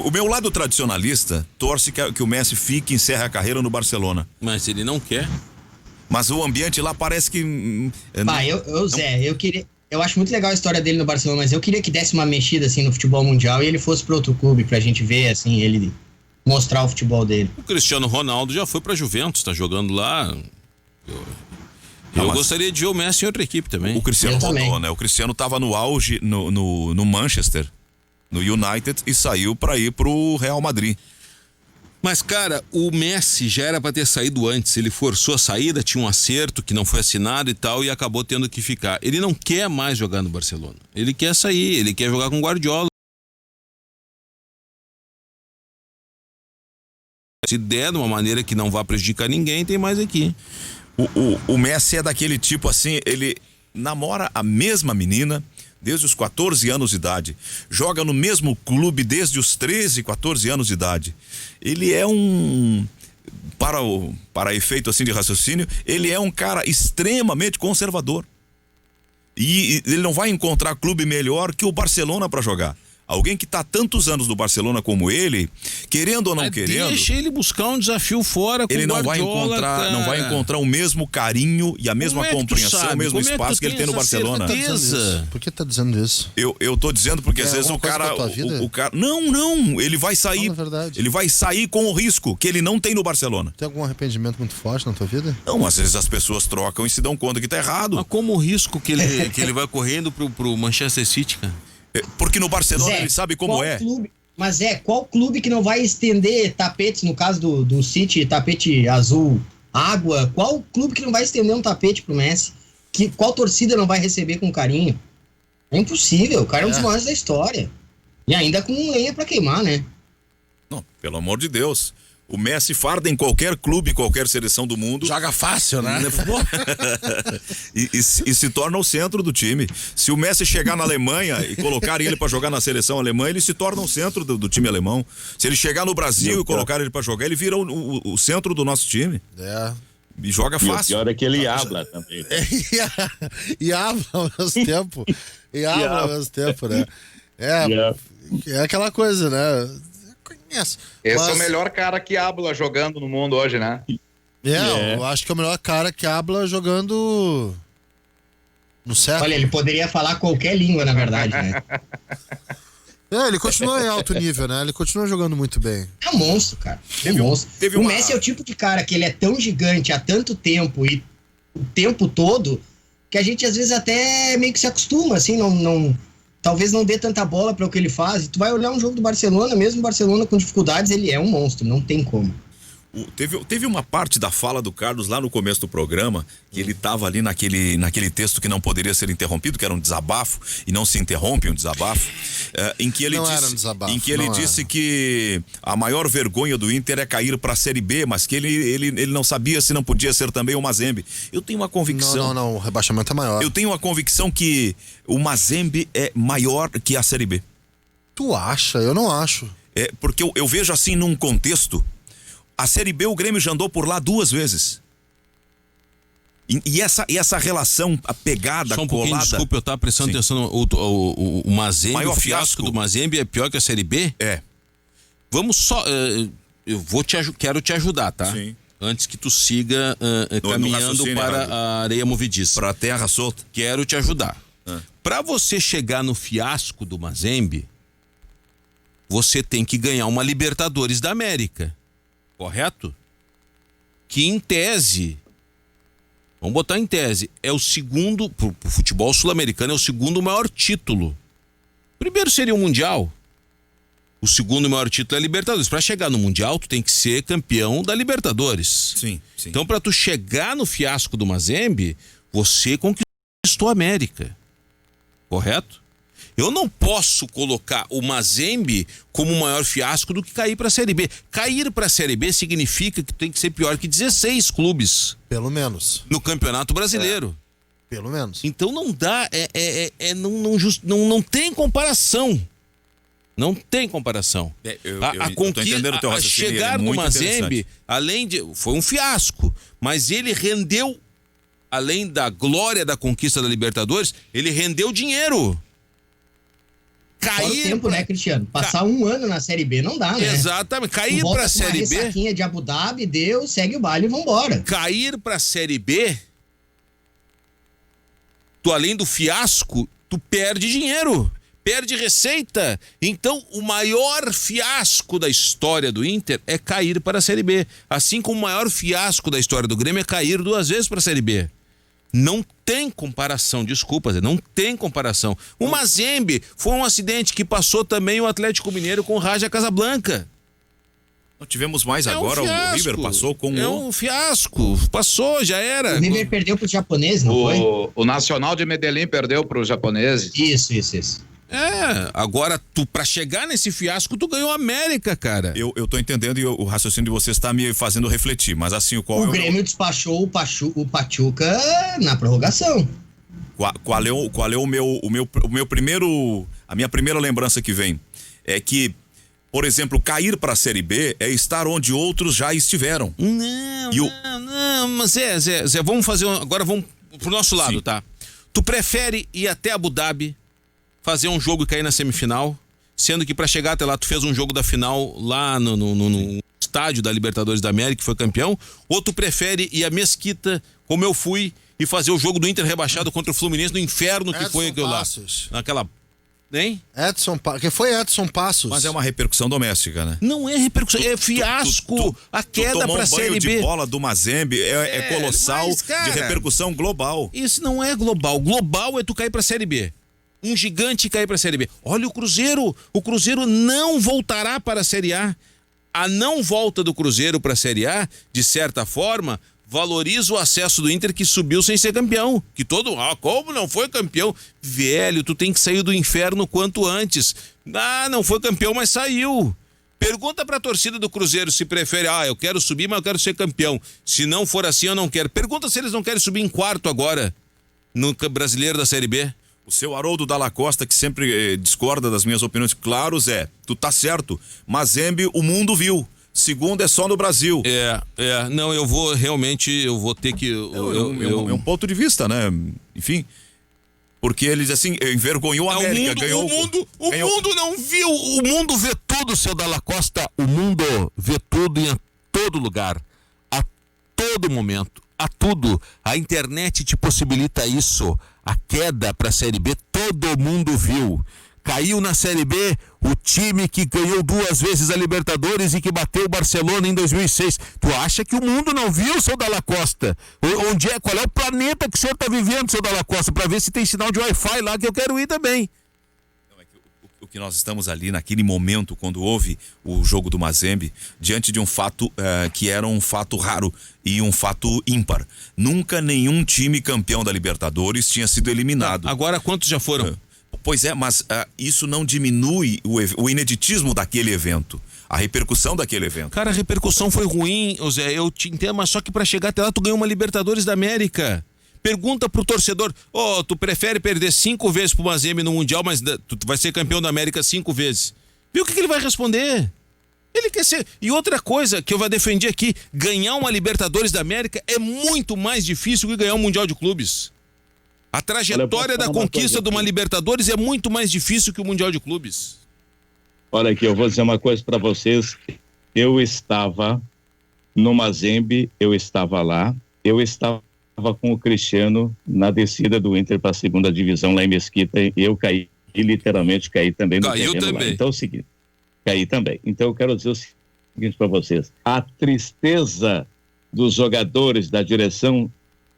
O meu lado tradicionalista torce que o Messi fique e encerre a carreira no Barcelona. Mas ele não quer. Mas o ambiente lá parece que... Zé, eu acho muito legal a história dele no Barcelona, mas eu queria que desse uma mexida assim no futebol mundial e ele fosse para outro clube pra gente ver assim, ele mostrar o futebol dele. O Cristiano Ronaldo já foi pra Juventus, tá jogando lá. Eu gostaria de ver o Messi em outra equipe também. O Cristiano rodou, né? O Cristiano tava no auge no Manchester, no United, e saiu pra ir pro Real Madrid. Mas, cara, o Messi já era pra ter saído antes. Ele forçou a saída, tinha um acerto que não foi assinado e tal, e acabou tendo que ficar. Ele não quer mais jogar no Barcelona. Ele quer sair, ele quer jogar com o Guardiola. Se der de uma maneira que não vá prejudicar ninguém, tem mais aqui. O Messi é daquele tipo assim, ele namora a mesma menina desde os 14 anos de idade, joga no mesmo clube desde os 13, 14 anos de idade. Ele é para efeito assim de raciocínio, ele é um cara extremamente conservador. E ele não vai encontrar clube melhor que o Barcelona para jogar. Alguém que está há tantos anos no Barcelona como ele, querendo ou não querendo... Deixa ele buscar um desafio fora com ele o Guardiola, não vai encontrar o mesmo carinho e a mesma compreensão, o mesmo espaço que ele tem no Barcelona. Por que tá dizendo isso? Eu tô dizendo porque às vezes o cara... Não, ele vai sair... Ele vai sair com o risco que ele não tem no Barcelona. Tem algum arrependimento muito forte na tua vida? Não, às vezes as pessoas trocam e se dão conta que tá errado. Mas como o risco que ele vai correndo pro Manchester City, cara? Porque no Barcelona Zé, ele sabe como qual é. Clube, mas qual clube que não vai estender tapetes, no caso do City, tapete azul, água, qual clube que não vai estender um tapete pro Messi? Qual torcida não vai receber com carinho? É impossível, o cara é um dos maiores da história. E ainda com lenha pra queimar, né? Não, pelo amor de Deus. O Messi farda em qualquer clube, qualquer seleção do mundo. Joga fácil, né? e se torna o centro do time. Se o Messi chegar na Alemanha e colocarem ele pra jogar na seleção alemã, ele se torna o centro do time alemão. Se ele chegar no Brasil e colocar ele pra jogar, ele vira o centro do nosso time. E joga fácil. E o pior é que ele habla também. E habla ao mesmo tempo. Ao mesmo tempo, né? É aquela coisa, né? Conheço. Esse é o melhor cara que habla jogando no mundo hoje, né? Eu acho que é o melhor cara que habla jogando no século. Olha, ele poderia falar qualquer língua, na verdade, né? Ele continua em alto nível, né? Ele continua jogando muito bem. É um monstro, cara. O Messi é o tipo de cara que ele é tão gigante há tanto tempo e o tempo todo que a gente às vezes até meio que se acostuma, assim, talvez não dê tanta bola para o que ele faz. E tu vai olhar um jogo do Barcelona, mesmo o Barcelona com dificuldades, ele é um monstro, não tem como. Teve uma parte da fala do Carlos lá no começo do programa, que ele estava ali naquele texto que não poderia ser interrompido, que era um desabafo, e não se interrompe um desabafo, em que ele disse que a maior vergonha do Inter é cair para a Série B, mas que ele não sabia se não podia ser também o Mazembe. Eu tenho uma convicção... Não, o rebaixamento é maior. Eu tenho uma convicção que o Mazembe é maior que a Série B. Tu acha? Eu não acho. Porque eu vejo assim num contexto. A Série B, o Grêmio já andou por lá 2 vezes. E essa relação, a pegada, só um pouquinho, colada... desculpa, eu tava prestando atenção o Mazembe, maior o fiasco do Mazembe é pior que a Série B? Vamos só... eu quero te ajudar, tá? Sim. Antes que tu siga caminhando para a areia movediça. Para a terra solta. Quero te ajudar. Para você chegar no fiasco do Mazembe, você tem que ganhar uma Libertadores da América. Correto? Que em tese, vamos botar em tese, é o segundo, pro futebol sul-americano, é o segundo maior título. Primeiro seria o Mundial. O segundo maior título é a Libertadores. Para chegar no Mundial, tu tem que ser campeão da Libertadores. Sim. Então, para tu chegar no fiasco do Mazembe, você conquistou a América. Correto? Eu não posso colocar o Mazembe como o maior fiasco do que cair para a Série B. Cair para a Série B significa que tem que ser pior que 16 clubes. Pelo menos. No Campeonato Brasileiro. Pelo menos. Então não dá, não tem comparação. Não tem comparação. A conquista, chegar no Mazembe, foi um fiasco, mas ele rendeu, além da glória da conquista da Libertadores, ele rendeu dinheiro. Fora o tempo, né, Cristiano? Passar um ano na Série B não dá, né? Exatamente. Cair pra Série B... ressaquinha de Abu Dhabi, segue o baile e vambora. Cair pra Série B, tu além do fiasco, tu perde dinheiro, perde receita. Então, o maior fiasco da história do Inter é cair para a Série B. Assim como o maior fiasco da história do Grêmio é cair 2 vezes para a Série B. Não tem comparação, desculpa, Zé, não tem comparação. O Mazembe foi um acidente que passou também o Atlético Mineiro com o Raja Casablanca. Nós tivemos mais agora, o River passou com um fiasco, passou, já era. O River perdeu pro japonês, não foi? O Nacional de Medellín perdeu pro japoneses. Isso. Agora pra chegar nesse fiasco, tu ganhou a América, cara. Eu tô entendendo e o raciocínio de vocês tá me fazendo refletir, mas assim, o Grêmio despachou o Pachuca na prorrogação. Qual é o meu primeiro, a minha primeira lembrança que vem é que, por exemplo, cair para a Série B é estar onde outros já estiveram. Não, mas Zé, vamos fazer agora vamos pro nosso lado, sim, tá? Tu prefere ir até Abu Dhabi, fazer um jogo e cair na semifinal, sendo que para chegar até lá tu fez um jogo da final lá no estádio da Libertadores da América, que foi campeão, ou tu prefere ir a Mesquita, como eu fui, e fazer o jogo do Inter rebaixado contra o Fluminense no inferno que foi aquilo lá? Naquela... Hein? Que foi Edson Passos. Mas é uma repercussão doméstica, né? Não é repercussão, é fiasco. A queda pra Série B. O banho de bola do Mazembe é colossal, mas, cara, de repercussão global. Isso não é global. Global é tu cair pra Série B. um gigante cair para a Série B. Olha o Cruzeiro não voltará para a Série A. A não volta do Cruzeiro para a Série A, de certa forma, valoriza o acesso do Inter que subiu sem ser campeão. Que como não foi campeão? Velho, tu tem que sair do inferno quanto antes. Não foi campeão, mas saiu. Pergunta pra torcida do Cruzeiro se prefere, eu quero subir, mas eu quero ser campeão. Se não for assim, eu não quero. Pergunta se eles não querem subir em quarto agora, no Brasileiro da Série B. O seu Haroldo Dalla Costa, que sempre discorda das minhas opiniões, claro, Zé, tu tá certo. Mazembe, o mundo viu. Segundo é só no Brasil. Não, eu vou ter que... É um ponto de vista, né? Enfim... Porque eles, assim, envergonhou a América. O mundo não viu. O mundo vê tudo, seu Dalla Costa. O mundo vê tudo em todo lugar. A todo momento. A tudo. A internet te possibilita isso. A queda para a Série B, todo mundo viu. Caiu na Série B o time que ganhou 2 vezes a Libertadores e que bateu o Barcelona em 2006. Tu acha que o mundo não viu, seu Dalla Costa? Qual é o planeta que o senhor está vivendo, seu Dalla Costa? Para ver se tem sinal de Wi-Fi lá, que eu quero ir também. O que nós estamos ali naquele momento, quando houve o jogo do Mazembe, diante de um fato que era um fato raro e um fato ímpar. Nunca nenhum time campeão da Libertadores tinha sido eliminado. Agora quantos já foram? Pois é, mas isso não diminui o ineditismo daquele evento, a repercussão daquele evento. Cara, a repercussão foi ruim, Zé, eu te entendo, mas só que pra chegar até lá tu ganhou uma Libertadores da América. Pergunta pro torcedor, tu prefere perder 5 vezes pro Mazembe no Mundial, mas tu vai ser campeão da América 5 vezes. Viu o que ele vai responder? Ele quer ser... E outra coisa que eu vou defender aqui, ganhar uma Libertadores da América é muito mais difícil que ganhar um Mundial de Clubes. A trajetória da conquista de uma Libertadores é muito mais difícil que o Mundial de Clubes. Olha aqui, eu vou dizer uma coisa para vocês. Eu estava no Mazembe, eu estava lá, eu estava com o Cristiano na descida do Inter para a 2ª divisão lá em Mesquita e eu caí, literalmente caí também no terreno lá. Então é o seguinte, caí também. Então eu quero dizer o seguinte para vocês. A tristeza dos jogadores, da direção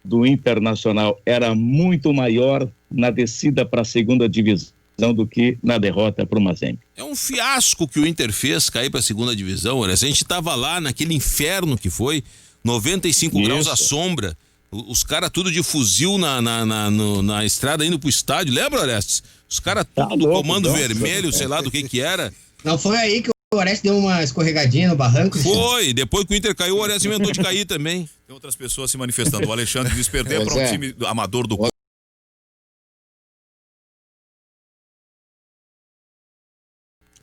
do Internacional era muito maior na descida para a 2ª divisão do que na derrota para o Mazembe. É um fiasco que o Inter fez cair para a 2ª divisão. A gente estava lá naquele inferno que foi 95 graus à sombra, os caras tudo de fuzil na estrada indo pro estádio, lembra, Orestes? Os caras tudo do comando vermelho, sei lá do que era. Não foi aí que o Orestes deu uma escorregadinha no barranco? Foi, depois que o Inter caiu, o Orestes inventou de cair também. Tem outras pessoas se manifestando. O Alexandre diz perder para um time amador do...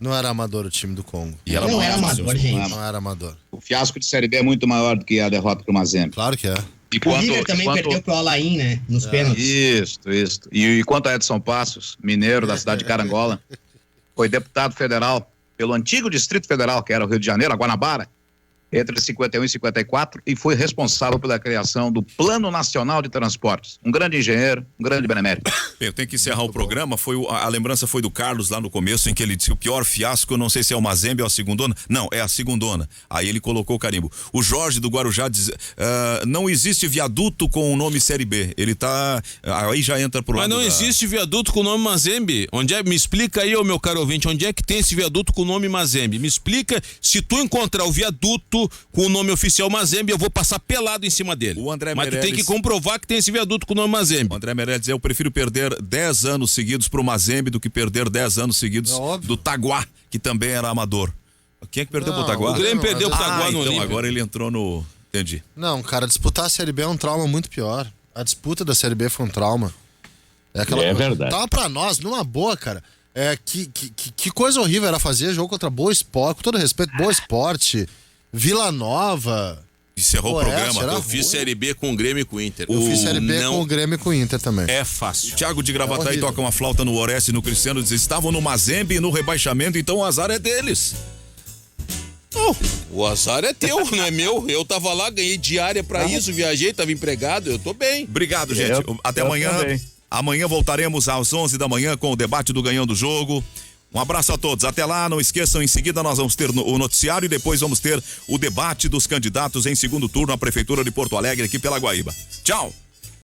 Não era amador o time do Congo. E não era amador, gente. Não era amador. O fiasco de Série B é muito maior do que a derrota pro Mazembe. Claro que é. O River também perdeu pro Alain, né? Nos pênaltis. Isso. E quanto a Edson Passos, mineiro da cidade de Carangola, foi deputado federal pelo antigo Distrito Federal, que era o Rio de Janeiro, a Guanabara, entre 51 e 54, e foi responsável pela criação do Plano Nacional de Transportes. Um grande engenheiro, um grande benemérito. Eu tenho que encerrar o programa. A lembrança foi do Carlos lá no começo, em que ele disse o pior fiasco, eu não sei se é o Mazembe ou a segundona. Não, é a segundona. Aí ele colocou o carimbo. O Jorge do Guarujá diz, não existe viaduto com o nome Série B. Ele tá... Aí já entra pro lado. Mas não existe viaduto com o nome Mazembe. Me explica aí, meu caro ouvinte, onde é que tem esse viaduto com o nome Mazembe? Me explica. Se tu encontrar o viaduto com o nome oficial Mazembe, eu vou passar pelado em cima dele. O André Mas Meirelles... tu tem que comprovar que tem esse viaduto com o nome Mazembe. O André Meirelles diz, eu prefiro perder 10 anos seguidos pro Mazembe do que perder 10 anos seguidos do Taguá, que também era amador. Quem é que perdeu pro Taguá? O Grêmio perdeu pro Taguá no Olímpio. Agora ele entrou no... Entendi. Não, cara, disputar a Série B é um trauma muito pior. A disputa da Série B foi um trauma. É verdade. Tava pra nós, numa boa, cara. Que coisa horrível era fazer jogo contra Boa Esporte, com todo respeito, Boa Esporte, Vila Nova. Encerrou o programa. Eu fiz Série B com o Grêmio e com o Inter. Eu fiz Série B com o Grêmio e com o Inter também. É fácil. Thiago de Gravataí toca uma flauta no Orestes e no Cristiano, diz, estavam no Mazembe e no rebaixamento, então o azar é deles. O azar é teu, não é meu. Eu tava lá, ganhei diária pra isso, viajei, tava empregado, eu tô bem. Obrigado, gente. Até amanhã. Também. Amanhã voltaremos às 11 da manhã com o debate do Ganhando o Jogo. Um abraço a todos. Até lá, não esqueçam, em seguida nós vamos ter o noticiário e depois vamos ter o debate dos candidatos em segundo turno à Prefeitura de Porto Alegre aqui pela Guaíba. Tchau!